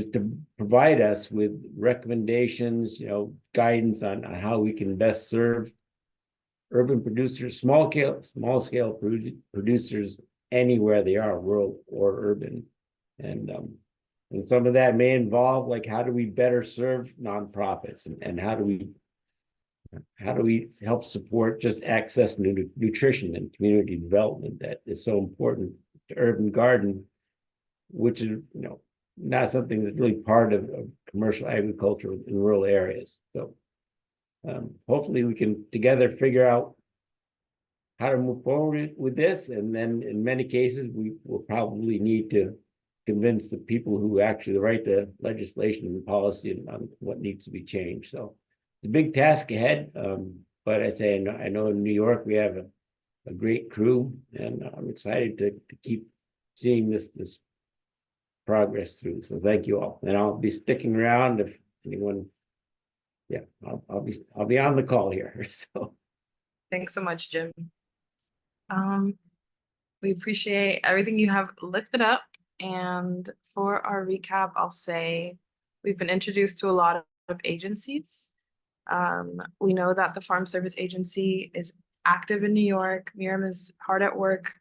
to provide us with recommendations, guidance on how we can best serve urban producers, small scale producers anywhere they are, rural or urban. And some of that may involve like, how do we better serve nonprofits and how do we help support just access to nutrition and community development that is so important to urban garden, which is not something that's really part of commercial agriculture in rural areas. So hopefully we can together figure out how to move forward with this, and then in many cases we will probably need to convince the people who actually write the legislation and policy on what needs to be changed. So it's a big task ahead, but I know in New York we have a great crew, and I'm excited to keep seeing this progress through. So thank you all, and I'll be sticking around if anyone. Yeah, I'll be on the call here. So Thanks so much, Jim. We appreciate everything you have lifted up. And for our recap, I'll say We've been introduced to a lot of agencies. We know that the Farm Service Agency is active in New York. Miriam is hard at work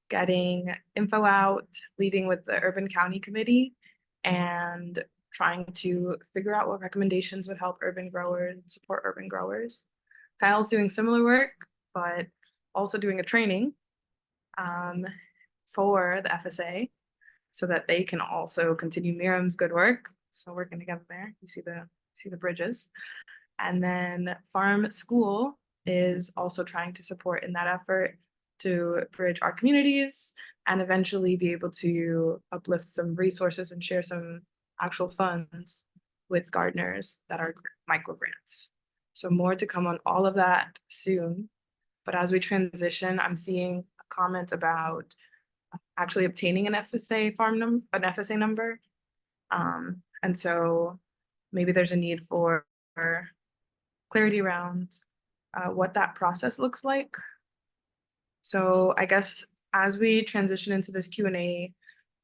getting info out, leading with the Urban County Committee, and trying to figure out what recommendations would help urban growers, support urban growers. Kyle's doing similar work, but also doing a training for the FSA so that they can also continue Miriam's good work. So working together there, you see the bridges. And then Farm School is also trying to support in that effort to bridge our communities and eventually be able to uplift some resources and share some actual funds with gardeners that are micro grants. So more to come on all of that soon. But as we transition, I'm seeing a comment about actually obtaining an FSA number. And so maybe there's a need for clarity around what that process looks like. So I guess as we transition into this Q&A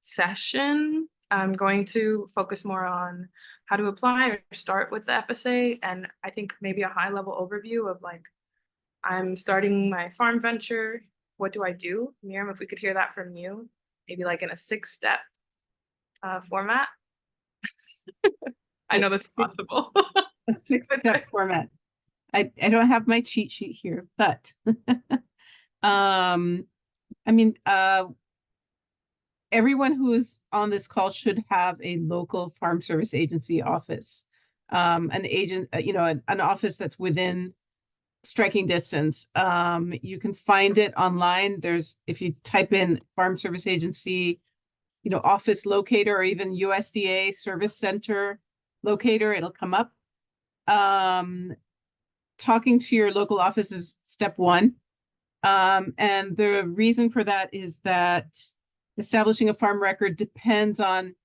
session, I'm going to focus more on how to apply or start with the FSA. And I think maybe a high level overview of like, I'm starting my farm venture. What do I do? Miriam, if we could hear that from you, maybe like in a 6-step format. I know this is possible. A 6-step format. I don't have my cheat sheet here, but everyone who is on this call should have a local Farm Service Agency office, an office that's within striking distance. You can find it online. If you type in Farm Service Agency, office locator, or even USDA Service Center locator, it'll come up. Talking to your local office is step one. And the reason for that is that establishing a farm record depends on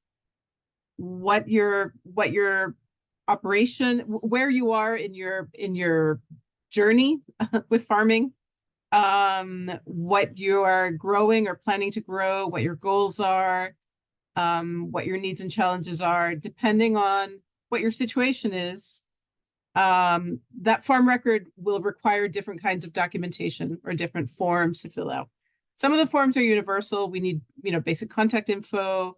what your operation, where you are in your journey with farming, what you are growing or planning to grow, what your goals are, what your needs and challenges are. Depending on what your situation is, that farm record will require different kinds of documentation or different forms to fill out. Some of the forms are universal. We need, basic contact info,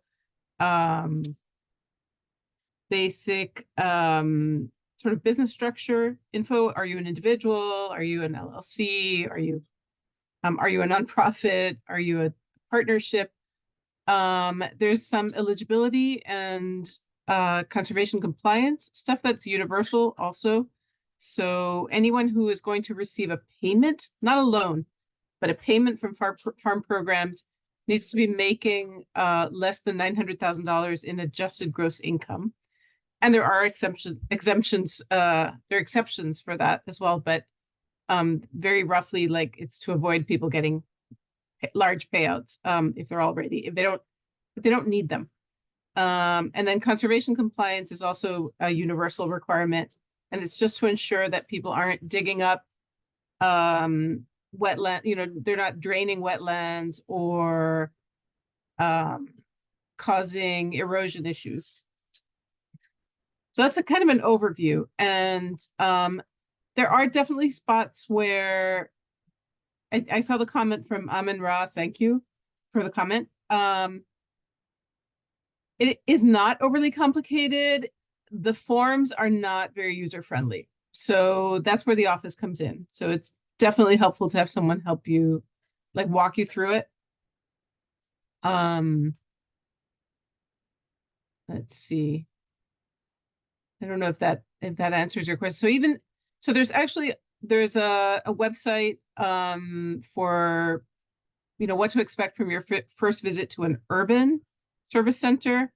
basic sort of business structure info. Are you an individual? Are you an LLC? Are you a nonprofit? Are you a partnership? There's some eligibility and conservation compliance stuff that's universal also. So anyone who is going to receive a payment, not a loan, but a payment from farm programs, needs to be making less than $900,000 in adjusted gross income. And there are exemptions. There are exceptions for that as well, but very roughly, like, it's to avoid people getting large payouts if they don't need them. And then conservation compliance is also a universal requirement, and it's just to ensure that people aren't digging up wetland, they're not draining wetlands or causing erosion issues. So that's a kind of an overview. And there are definitely spots where I saw the comment from Amin Ra. Thank you for the comment. It is not overly complicated. The forms are not very user-friendly. So that's where the office comes in. So it's definitely helpful to have someone help you, like, walk you through it. Let's see. I don't know if that answers your question. So there's a website for what to expect from your first visit to an urban service center,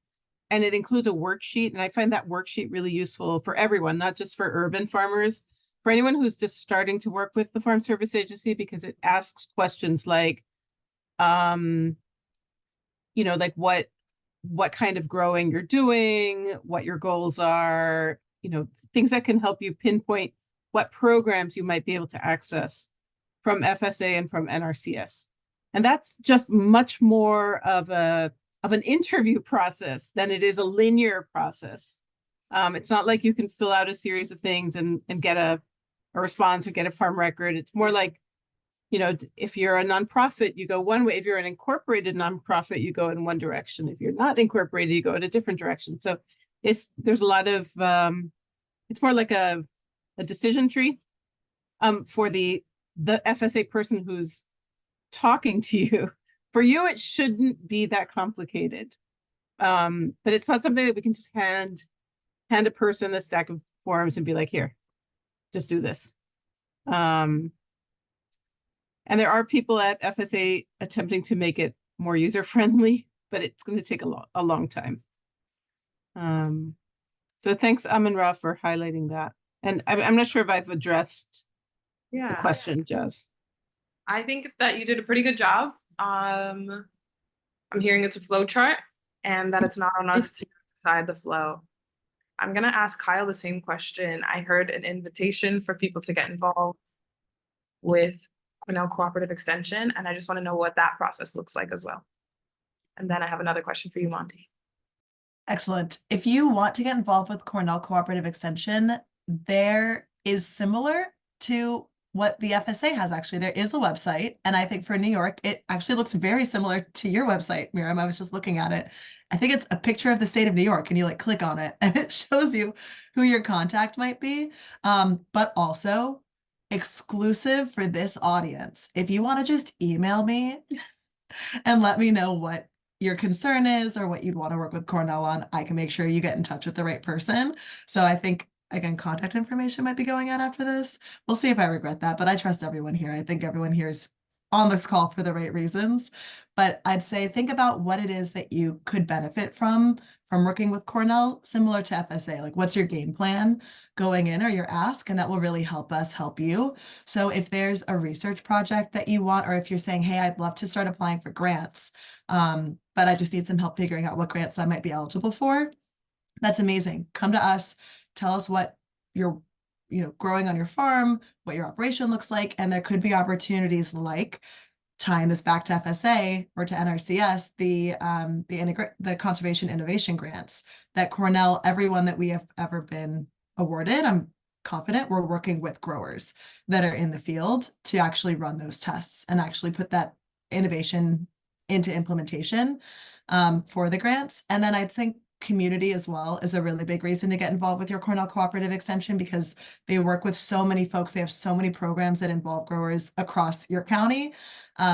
and it includes a worksheet, and I find that worksheet really useful for everyone, not just for urban farmers, for anyone who's just starting to work with the Farm Service Agency, because it asks questions like like what kind of growing you're doing, what your goals are, things that can help you pinpoint what programs you might be able to access from FSA and from NRCS. And that's just much more of an interview process than it is a linear process. It's not like you can fill out a series of things and get a response or get a farm record. It's more like, you know, if you're a nonprofit, you go one way. If you're an incorporated nonprofit, you go in one direction. If you're not incorporated, you go in a different direction. So there's a lot of, it's more like a decision tree for the FSA person who's talking to you. For you, it shouldn't be that complicated. But it's not something that we can just hand a person a stack of forms and be like, here, just do this. And there are people at FSA attempting to make it more user-friendly, but it's going to take a long time. So thanks, Amin-Ra, for highlighting that. And I'm not sure if I've addressed the question, Jazz. I think that you did a pretty good job. I'm hearing it's a flow chart and that it's not on us to decide the flow. I'm gonna ask Kyle the same question. I heard an invitation for people to get involved with Cornell Cooperative Extension, and I just want to know what that process looks like as well. And then I have another question for you, Monty. Excellent. If you want to get involved with Cornell Cooperative Extension, there is similar to what the FSA has actually. There is a website, and I think for New York, it actually looks very similar to your website, Miriam. I was just looking at it. I think it's a picture of the state of New York, and you like click on it, and it shows you who your contact might be. But also exclusive for this audience, if you want to just email me and let me know what your concern is or what you'd want to work with Cornell on, I can make sure you get in touch with the right person. So I think, again, contact information might be going out after this. We'll see if I regret that, but I trust everyone here. I think everyone here is on this call for the right reasons. But I'd say think about what it is that you could benefit from working with Cornell, similar to FSA. Like, what's your game plan going in or your ask? And that will really help us help you. So if there's a research project that you want, or if you're saying, hey, I'd love to start applying for grants, but I just need some help figuring out what grants I might be eligible for, that's amazing. Come to us, tell us what you're growing on your farm, what your operation looks like, and there could be opportunities like tying this back to FSA or to NRCS, the conservation innovation grants that Cornell, everyone that we have ever been awarded, I'm confident we're working with growers that are in the field to actually run those tests and actually put that innovation into implementation for the grants. And then I think community as well is a really big reason to get involved with your Cornell Cooperative Extension, because they work with so many folks. They have so many programs that involve growers across your county.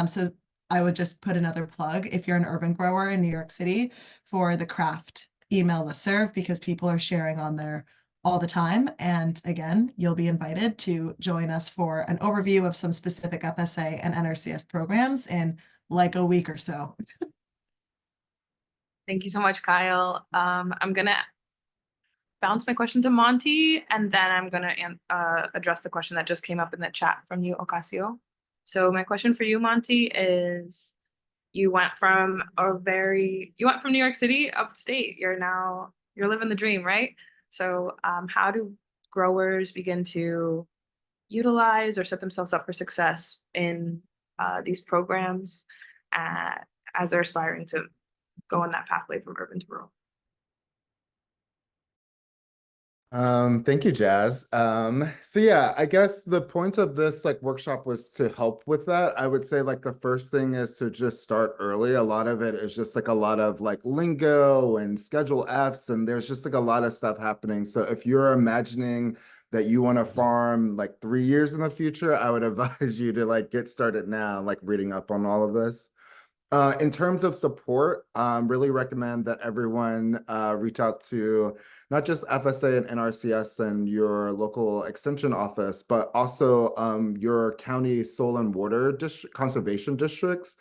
So I would just put another plug, if you're an urban grower in New York City, for the craft email listserv, because people are sharing on there all the time. And again, you'll be invited to join us for an overview of some specific FSA and NRCS programs in like a week or so. Thank you so much, Kyle. I'm gonna bounce my question to Monty, and then I'm gonna address the question that just came up in the chat from you, Ocasio. So my question for you, Monty, is you went from New York City upstate. You're living the dream, right? So how do growers begin to utilize or set themselves up for success in these programs as they're aspiring to go on that pathway from urban to rural? Thank you, Jazz. So yeah, I guess the point of this workshop was to help with that. I would say the first thing is to just start early. A lot of it is just a lot of lingo and Schedule Fs, and there's just a lot of stuff happening. So if you're imagining that you want to farm 3 years in the future, I would advise you to get started now, reading up on all of this. In terms of support, really recommend that everyone reach out to not just FSA and NRCS and your local extension office, but also your county soil and water conservation districts.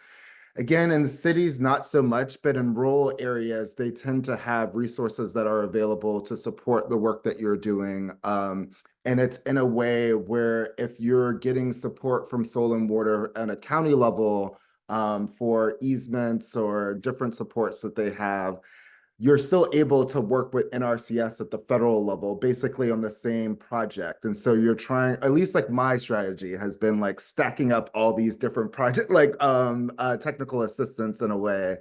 Again, in the cities, not so much, but in rural areas, they tend to have resources that are available to support the work that you're doing. And it's in a way where if you're getting support from soil and water at a county level, for easements or different supports that they have, you're still able to work with NRCS at the federal level, basically on the same project. And so you're trying, at least my strategy has been stacking up all these different project, technical assistance in a way,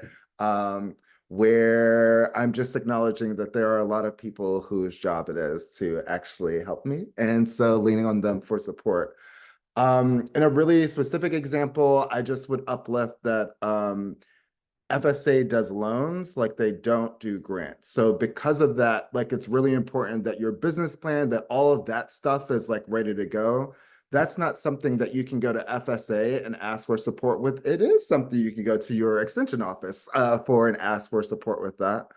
where I'm just acknowledging that there are a lot of people whose job it is to actually help me. And so leaning on them for support. In a really specific example, I just would uplift that FSA does loans, like they don't do grants. So because of that, like it's really important that your business plan, that all of that stuff is like ready to go. That's not something that you can go to FSA and ask for support with. It is something you can go to your extension office for and ask for support with that.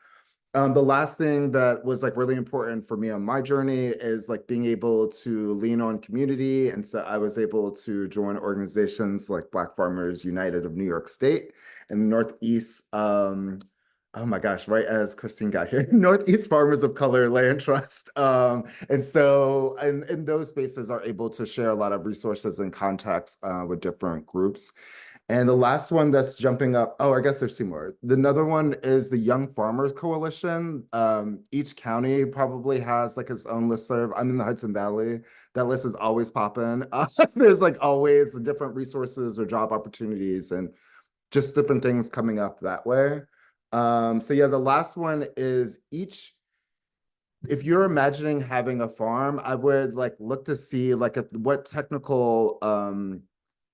The last thing that was like really important for me on my journey is like being able to lean on community. And so I was able to join organizations like Black Farmers United of New York State and the Northeast, oh my gosh, right as Christine got here, Northeast Farmers of Color Land Trust. And so and those spaces are able to share a lot of resources and contacts with different groups. And the last one that's jumping up, oh, I guess there's two more. Another one is the Young Farmers Coalition. Each county probably has like its own listserv. I'm in the Hudson Valley. That list is always popping. There's like always different resources or job opportunities and just different things coming up that way. So yeah, the last one is if you're imagining having a farm, I would like look to see like what technical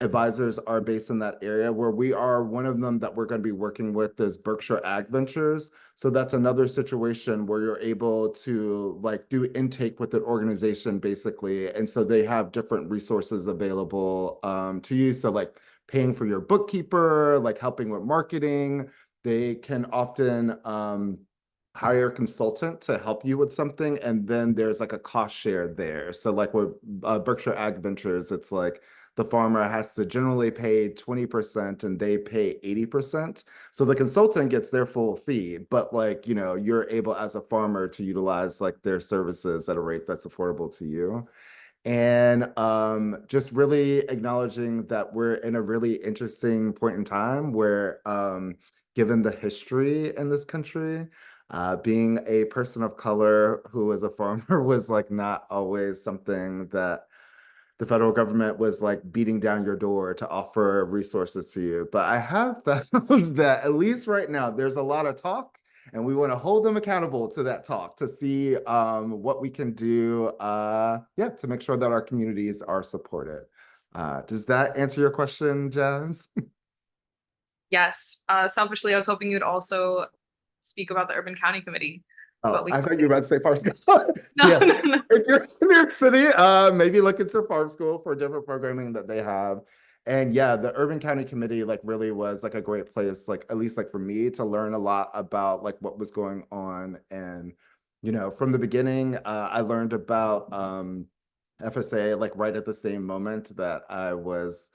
advisors are based in that area. Where we are, one of them that we're going to be working with is Berkshire Ag Ventures. So that's another situation where you're able to like do intake with an organization basically. And so they have different resources available to you. So like paying for your bookkeeper, like helping with marketing. They can often hire a consultant to help you with something, and then there's like a cost share there. So like with Berkshire Ag Ventures, it's like the farmer has to generally pay 20% and they pay 80%. So the consultant gets their full fee, but like, you know, you're able as a farmer to utilize like their services at a rate that's affordable to you. And just really acknowledging that we're in a really interesting point in time where given the history in this country, being a person of color who was a farmer was like not always something that the federal government was like beating down your door to offer resources to you. But I have found that at least right now, there's a lot of talk, and we want to hold them accountable to that talk to see what we can do, yeah, to make sure that our communities are supported. Does that answer your question, Jazz? Yes. Selfishly, I was hoping you'd also speak about the Urban County Committee. Oh, we I thought you were about to say farm school. No, So yes, no. if you're in New York City, maybe look into farm school for different programming that they have. And yeah, the Urban County Committee like really was like a great place, like at least like for me to learn a lot about like what was going on. And, you know, from the beginning, I learned about FSA like right at the same moment that I was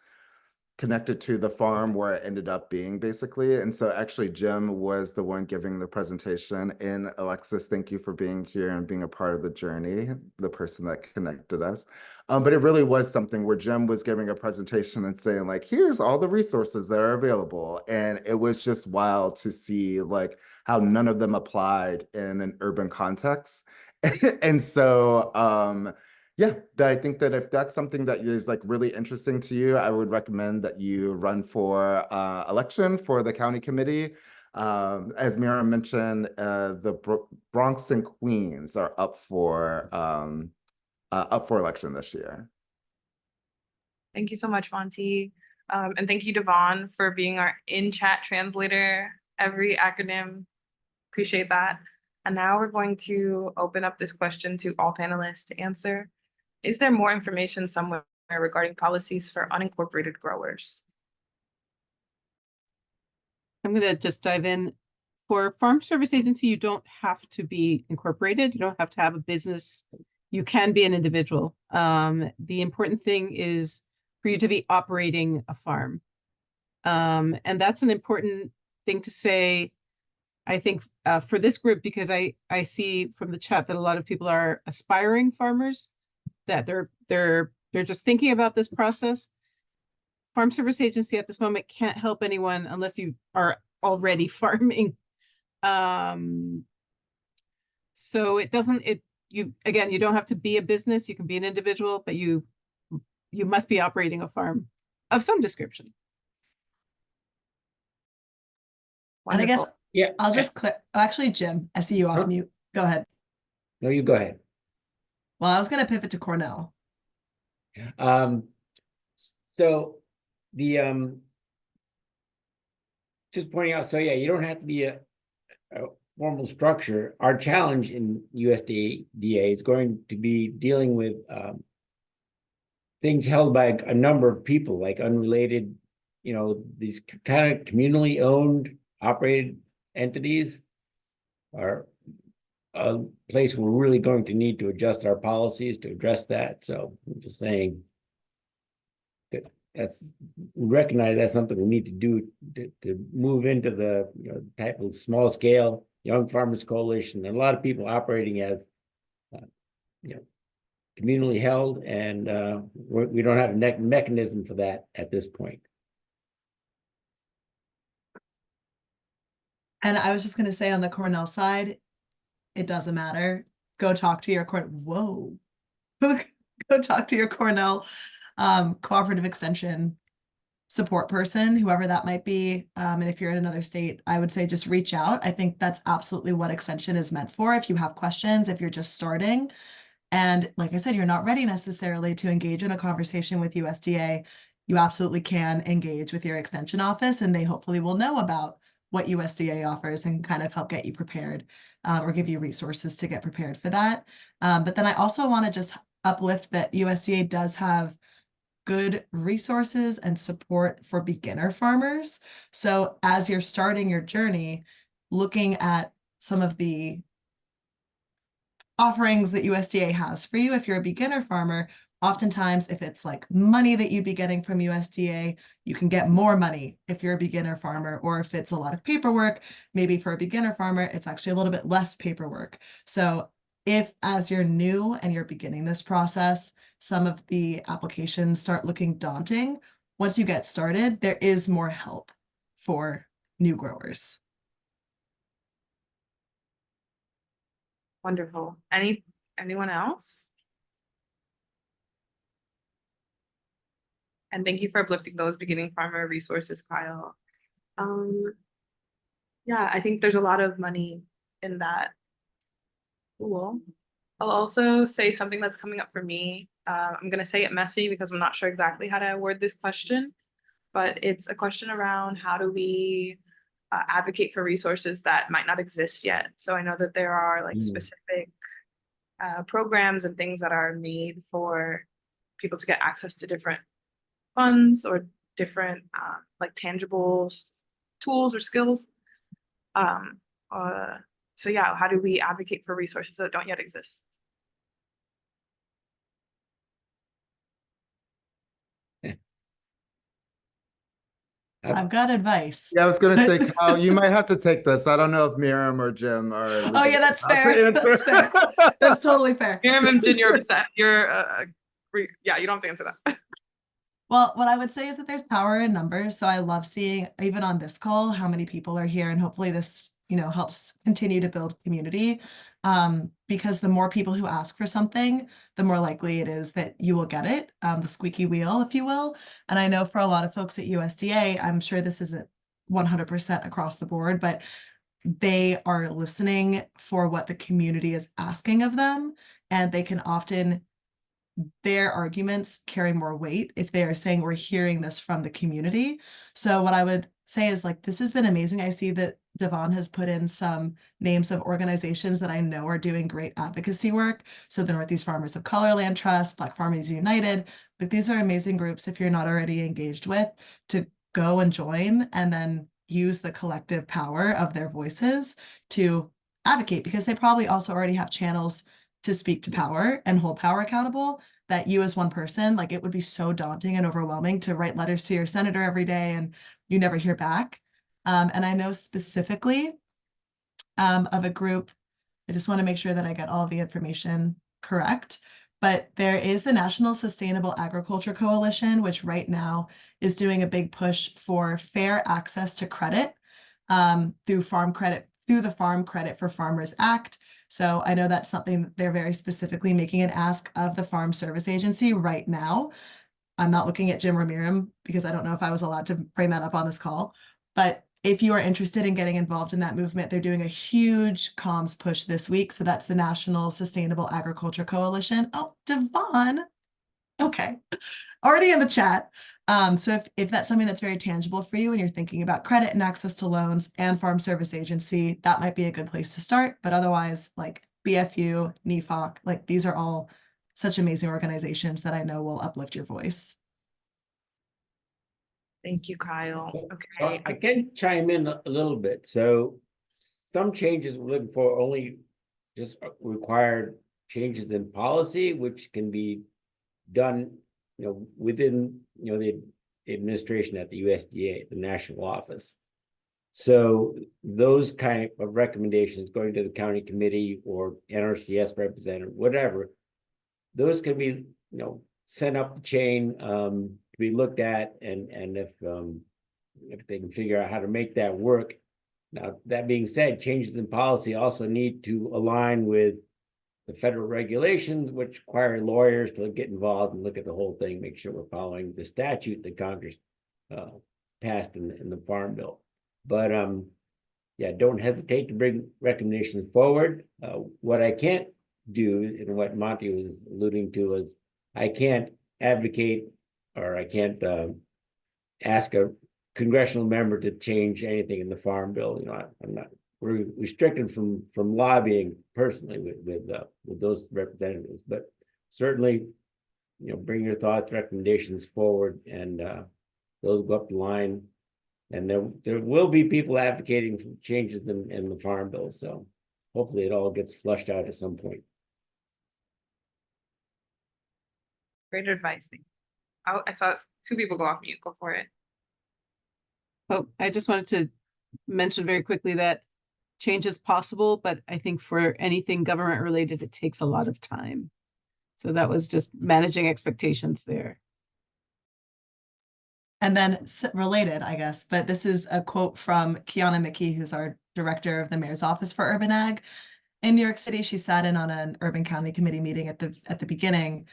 connected to the farm where I ended up being basically. And so actually Jim was the one giving the presentation. And Alexis, thank you for being here and being a part of the journey, the person that connected us. But it really was something where Jim was giving a presentation and saying like, here's all the resources that are available. And it was just wild to see like how none of them applied in an urban context. And so, yeah, I think that if that's something that is like really interesting to you, I would recommend that you run for election for the county committee. As Mira mentioned, the Bronx and Queens are up for election this year. Thank you so much, Monty. And thank you, Devon, for being our in-chat translator, every acronym. Appreciate that. And now we're going to open up this question to all panelists to answer. Is there more information somewhere regarding policies for unincorporated growers? I'm going to just dive in. For Farm Service Agency, you don't have to be incorporated. You don't have to have a business. You can be an individual. The important thing is for you to be operating a farm. And that's an important thing to say, I think, for this group, because I see from the chat that a lot of people are aspiring farmers, that they're just thinking about this process. Farm Service Agency at this moment can't help anyone unless you are already farming. So you don't have to be a business. You can be an individual, but you must be operating a farm of some description. And I guess Yeah. I'll just click. Actually, Jim, I see you off Huh? mute. Go ahead. No, you go ahead. Well, I was going to pivot to Cornell. So the just pointing out, so yeah, you don't have to be a formal structure. Our challenge in USDA is going to be dealing with things held by a number of people, like unrelated, these kind of communally owned, operated entities are a place we're really going to need to adjust our policies to address that. So I'm just saying that recognize that's something we need to do to move into the type of small scale Young Farmers Coalition. There are a lot of people operating as communally held, and we don't have a mechanism for that at this point. And I was just going to say on the Cornell side, it doesn't matter. Go talk to your Go talk to your Cornell cooperative extension support person, whoever that might be. And if you're in another state, I would say just reach out. I think that's absolutely what extension is meant for. If you have questions, if you're just starting, and like I said, you're not ready necessarily to engage in a conversation with USDA, you absolutely can engage with your extension office, and they hopefully will know about what USDA offers and kind of help get you prepared or give you resources to get prepared for that. But then I also want to just uplift that USDA does have good resources and support for beginner farmers. So as you're starting your journey, looking at some of the offerings that USDA has for you, if you're a beginner farmer, oftentimes if it's like money that you'd be getting from USDA, you can get more money if you're a beginner farmer, or if it's a lot of paperwork, maybe for a beginner farmer, it's actually a little bit less paperwork. So if as you're new and you're beginning this process, some of the applications start looking daunting, once you get started, there is more help for new growers. Wonderful. Anyone else? And thank you for uplifting those beginning farmer resources, Kyle. Yeah, I think there's a lot of money in that. Cool. I'll also say something that's coming up for me. I'm going to say it messy because I'm not sure exactly how to word this question, but it's a question around how do we advocate for resources that might not exist yet. So I know that there are like specific programs and things that are made for people to get access to different funds or different like tangible tools or skills. So yeah, how do we advocate for resources that don't yet exist? I've got advice. Yeah, I was gonna say, Kyle, you might have to take this. I don't know if Miriam or Jim are. Oh yeah, that's fair. That's fair. That's totally fair. Miriam and Jim, you're yeah, you don't have to answer that. Well, what I would say is that there's power in numbers. So I love seeing, even on this call, how many people are here, and hopefully this, helps continue to build community. Because the more people who ask for something, the more likely it is that you will get it, the squeaky wheel, if you will. And I know for a lot of folks at USDA, I'm sure this isn't 100% across the board, but they are listening for what the community is asking of them, and they can often, their arguments carry more weight if they are saying we're hearing this from the community. So what I would say is, like, this has been amazing. I see that Devon has put in some names of organizations that I know are doing great advocacy work. So the Northeast Farmers of Color Land Trust, Black Farmers United, like these are amazing groups if you're not already engaged with, to go and join and then use the collective power of their voices to advocate, because they probably also already have channels to speak to power and hold power accountable, that you as one person, like, it would be so daunting and overwhelming to write letters to your senator every day and you never hear back. And I know specifically of a group, I just want to make sure that I get all the information correct, but there is the National Sustainable Agriculture Coalition, which right now is doing a big push for fair access to credit through the Farm Credit for Farmers Act. So I know that's something that they're very specifically making an ask of the Farm Service Agency right now. I'm not looking at Jim or Miriam because I don't know if I was allowed to bring that up on this call, but if you are interested in getting involved in that movement, they're doing a huge comms push this week. So that's the National Sustainable Agriculture Coalition. Oh, Devon. Okay. Already in the chat. So if that's something that's very tangible for you and you're thinking about credit and access to loans and Farm Service Agency, that might be a good place to start. But otherwise, like BFU, NEFOC, like these are all such amazing organizations that I know will uplift your voice. Thank you, Kyle. So Okay. I can chime in a little bit. So some changes we're looking for only just required changes in policy, which can be done, within, the administration at the USDA, the national office. So those kind of recommendations going to the county committee or NRCS representative, whatever, those can be, sent up the chain, to be looked at, and if they can figure out how to make that work. Now, that being said, changes in policy also need to align with the federal regulations, which require lawyers to get involved and look at the whole thing, make sure we're following the statute that Congress passed in the Farm Bill. But yeah, don't hesitate to bring recommendations forward. What I can't do, and what Monty was alluding to, is I can't advocate, or I can't ask a congressional member to change anything in the Farm Bill. I'm not. We're restricted from lobbying personally with those representatives, but certainly, bring your thoughts, recommendations forward, and those go up the line. And there will be people advocating for changes in the Farm Bill. So hopefully it all gets flushed out at some point. Great advice. I saw two people go off mute. Go for it. Oh, I just wanted to mention very quickly that change is possible, but I think for anything government related, it takes a lot of time. So that was just managing expectations there. And then related, I guess, but this is a quote from Kiana McKee, who's our director of the mayor's office for urban ag in New York City. She sat in on an urban county committee meeting at the beginning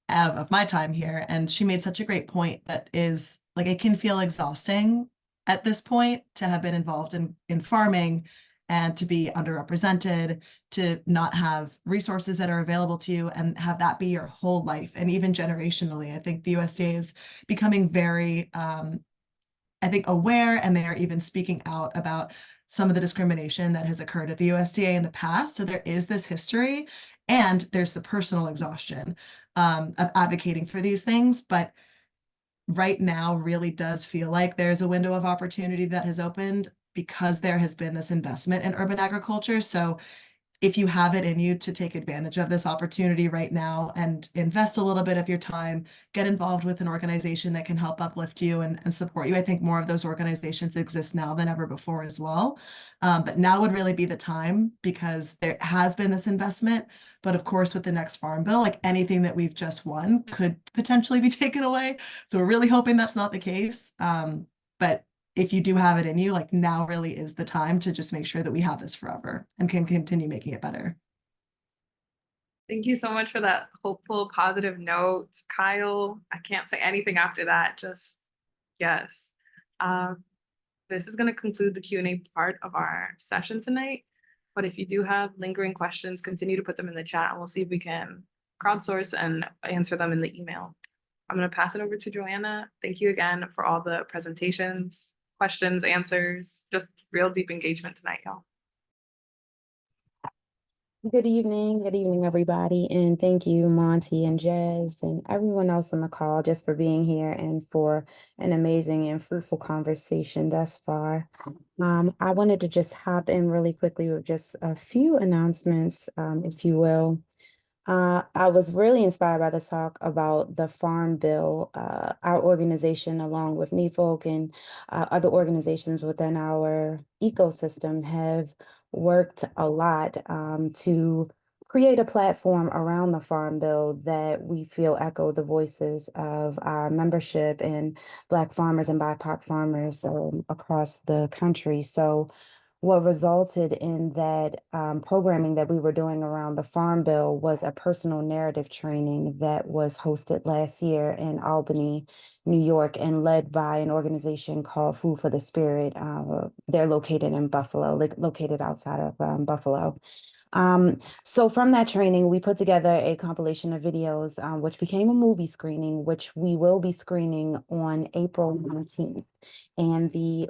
of my time here. And she made such a great point that is like, it can feel exhausting at this point to have been involved in farming and to be underrepresented, to not have resources that are available to you and have that be your whole life. And even generationally, I think the USDA is becoming very, I think, aware, and they are even speaking out about some of the discrimination that has occurred at the USDA in the past. So there is this history, and there's the personal exhaustion of advocating for these things. But right now really does feel like there's a window of opportunity that has opened because there has been this investment in urban agriculture. So if you have it in you to take advantage of this opportunity right now and invest a little bit of your time, get involved with an organization that can help uplift you and support you. I think more of those organizations exist now than ever before as well. But now would really be the time, because there has been this investment. But of course, with the next Farm Bill, like anything that we've just won could potentially be taken away. So we're really hoping that's not the case. But if you do have it in you, like now really is the time to just make sure that we have this forever and can continue making it better. Thank you so much for that hopeful, positive note, Kyle. I can't say anything after that, just yes. This is going to conclude the Q&A part of our session tonight. But if you do have lingering questions, continue to put them in the chat and we'll see if we can crowdsource and answer them in the email. I'm going to pass it over to Joanna. Thank you again for all the presentations, questions, answers, just real deep engagement tonight, y'all. Good evening, everybody, and thank you, Monty and Jazz and everyone else on the call just for being here and for an amazing and fruitful conversation thus far. I wanted to just hop in really quickly with just a few announcements, if you will. I was really inspired by the talk about the Farm Bill. Our organization, along with NEFOC and other organizations within our ecosystem, have worked a lot to create a platform around the Farm Bill that we feel echo the voices of our membership and Black farmers and BIPOC farmers across the country. So what resulted in that programming that we were doing around the Farm Bill was a personal narrative training that was hosted last year in Albany, New York, and led by an organization called Food for the Spirit. They're located in Buffalo, located outside of Buffalo. So from that training, we put together a compilation of videos, which became a movie screening, which we will be screening on April 19th. And the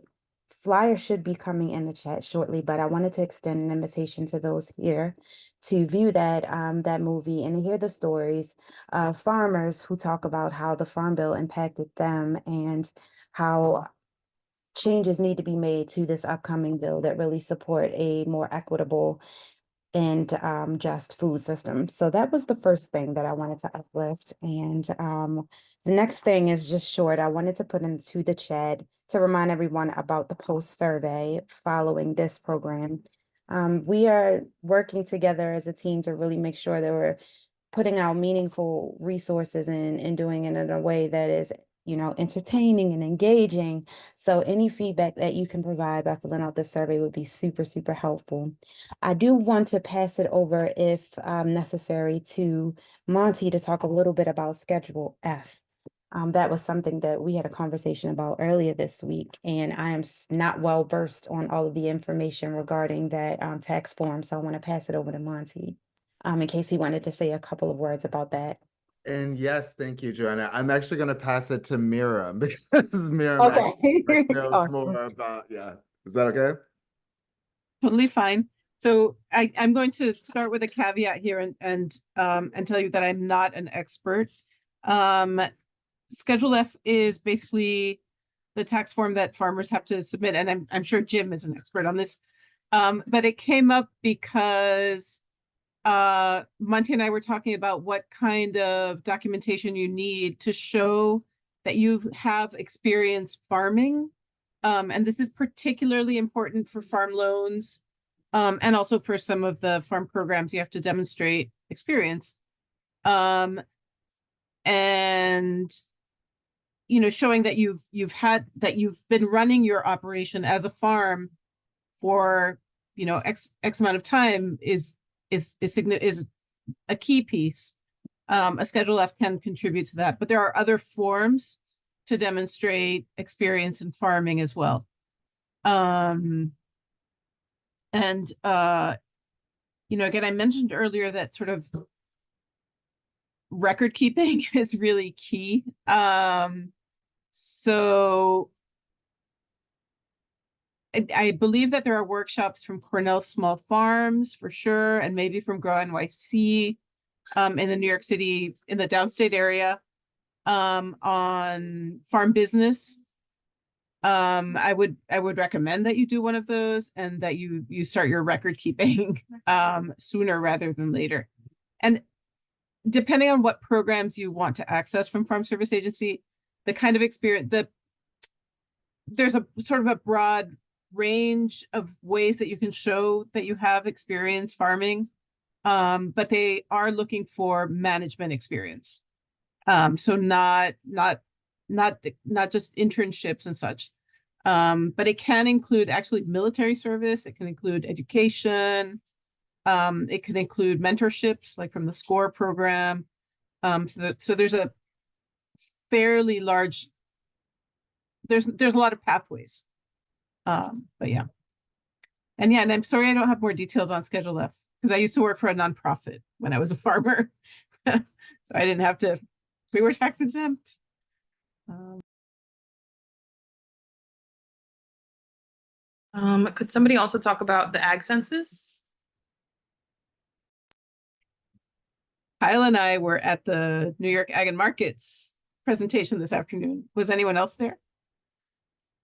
flyer should be coming in the chat shortly, but I wanted to extend an invitation to those here to view that movie and to hear the stories of farmers who talk about how the Farm Bill impacted them and how changes need to be made to this upcoming bill that really support a more equitable and just food system. So that was the first thing that I wanted to uplift. And the next thing is just short. I wanted to put into the chat to remind everyone about the post survey following this program. We are working together as a team to really make sure that we're putting out meaningful resources and doing it in a way that is, entertaining and engaging. So any feedback that you can provide by filling out this survey would be super, super helpful. I do want to pass it over, if necessary, to Monty to talk a little bit about Schedule F. That was something that we had a conversation about earlier this week, and I am not well versed on all of the information regarding that tax form. So I want to pass it over to Monty in case he wanted to say a couple of words about that. And yes, thank you, Joanna. I'm actually going to pass it to Miriam because Miriam Okay. actually knows Awesome. more about, yeah. Is that okay? Totally fine. So I'm going to start with a caveat here and tell you that I'm not an expert. Schedule F is basically the tax form that farmers have to submit, and I'm sure Jim is an expert on this. But it came up because Monty and I were talking about what kind of documentation you need to show that you have experience farming. And this is particularly important for farm loans, and also for some of the farm programs, you have to demonstrate experience. And showing that you've been running your operation as a farm for X amount of time is a key piece. A Schedule F can contribute to that, but there are other forms to demonstrate experience in farming as well. Again, I mentioned earlier that sort of record keeping is really key. So I believe that there are workshops from Cornell Small Farms for sure, and maybe from Grow NYC in the New York City, in the downstate area, on farm business. I would recommend that you do one of those and that you start your record keeping sooner rather than later. And depending on what programs you want to access from Farm Service Agency, the kind of experience there's a sort of a broad range of ways that you can show that you have experience farming, but they are looking for management experience. So not just internships and such, but it can include actually military service. It can include education. It can include mentorships, like from the SCORE program. So there's a fairly large. There's a lot of pathways. But yeah. And I'm sorry I don't have more details on Schedule F because I used to work for a nonprofit when I was a farmer. So I didn't have to, we were tax exempt. Could somebody also talk about the ag census? Kyle and I were at the New York Ag and Markets presentation this afternoon. Was anyone else there?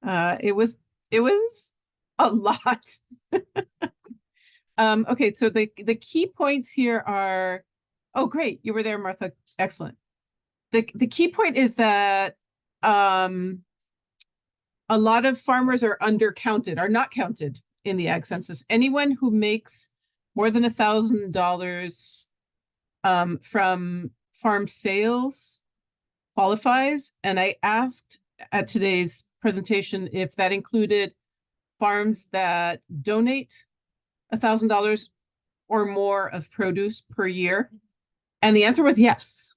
It was a lot. Okay, so the key points here are, oh great, you were there, Martha. Excellent. The key point is that a lot of farmers are undercounted, are not counted in the ag census. Anyone who makes more than $1,000 from farm sales qualifies. And I asked at today's presentation if that included farms that donate $1,000 or more of produce per year? And the answer was yes.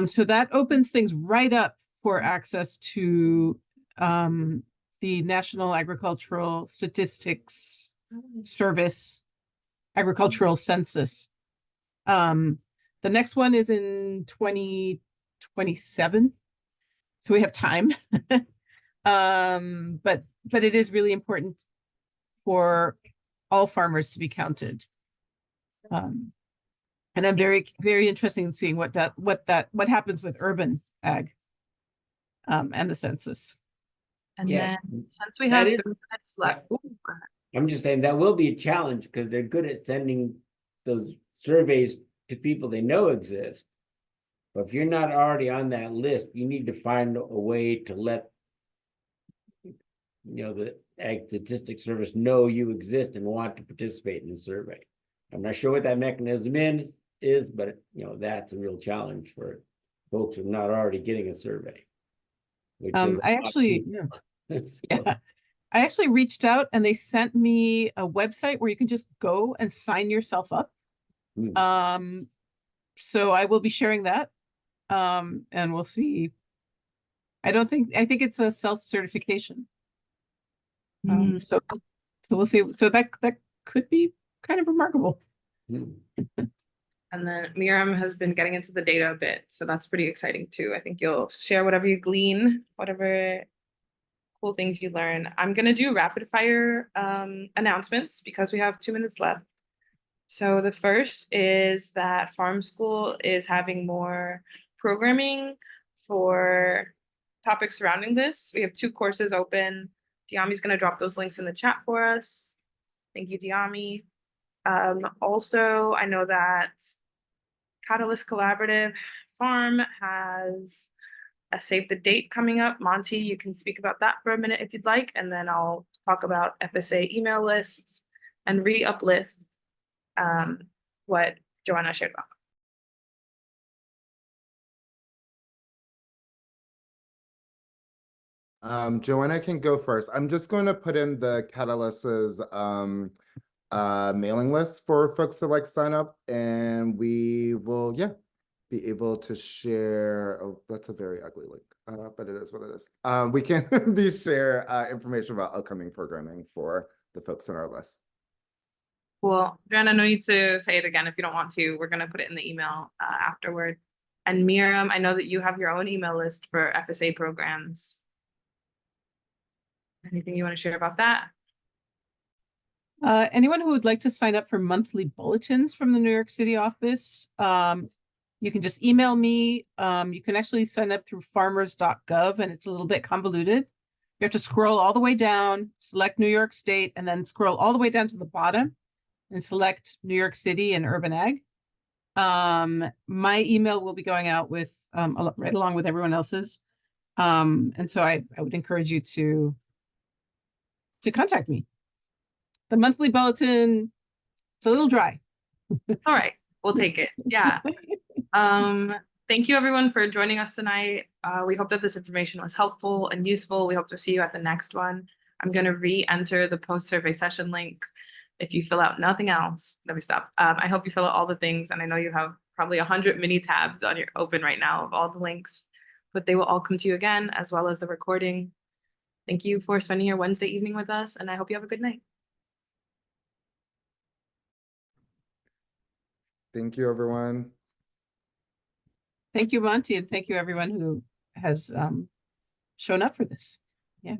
So that opens things right up for access to the National Agricultural Statistics Service agricultural census. The next one is in 2027, so we have time. But it is really important for all farmers to be counted. And I'm very, very interested in seeing what happens with urban ag and the census. And Yeah. then since we have That is- 3 minutes left, ooh, go ahead. I'm just saying that will be a challenge because they're good at sending those surveys to people they know exist. But if you're not already on that list, you need to find a way to let the Ag Statistics Service know you exist and want to participate in the survey. I'm not sure what that mechanism is, but that's a real challenge for folks who are not already getting a survey. Which is I actually, yeah. I actually reached out and they sent me a website where you can just go and sign yourself up. So I will be sharing that. And we'll see. I think it's a self-certification. So we'll see. So that could be kind of remarkable. And then Miriam has been getting into the data a bit, so that's pretty exciting too. I think you'll share whatever you glean, whatever cool things you learn. I'm gonna do rapid fire announcements because we have 2 minutes left. So the first is that Farm School is having more programming for topics surrounding this. We have 2 courses open. Diami's gonna drop those links in the chat for us. Thank you, Diami. Also, I know that Catalyst Collaborative Farm has a save the date coming up. Monty, you can speak about that for a minute if you'd like, and then I'll talk about FSA email lists and re-uplift what Joanna shared about. Joanna can go first. I'm just going to put in the Catalyst's mailing list for folks to sign up, and we will be able to share. Oh, that's a very ugly link, but it is what it is. We can share information about upcoming programming for the folks on our list. Well, Joanna, no need to say it again if you don't want to. We're gonna put it in the email afterward. And Miriam, I know that you have your own email list for FSA programs. Anything you want to share about that? Anyone who would like to sign up for monthly bulletins from the New York City office, you can just email me. You can actually sign up through farmers.gov, and it's a little bit convoluted. You have to scroll all the way down, select New York State, and then scroll all the way down to the bottom and select New York City and Urban Ag. My email will be going out with right along with everyone else's. And so I would encourage you to contact me. The monthly bulletin, it's a little dry. All right, we'll take it. Yeah. Thank you everyone for joining us tonight. We hope that this information was helpful and useful. We hope to see you at the next one. I'm going to re-enter the post-survey session link. If you fill out nothing else, let me stop. I hope you fill out all the things, and I know you have probably 100 mini tabs on your open right now of all the links, but they will all come to you again, as well as the recording. Thank you for spending your Wednesday evening with us, and I hope you have a good night. Thank you, everyone. Thank you, Monty, and thank you everyone who has shown up for this. Yeah.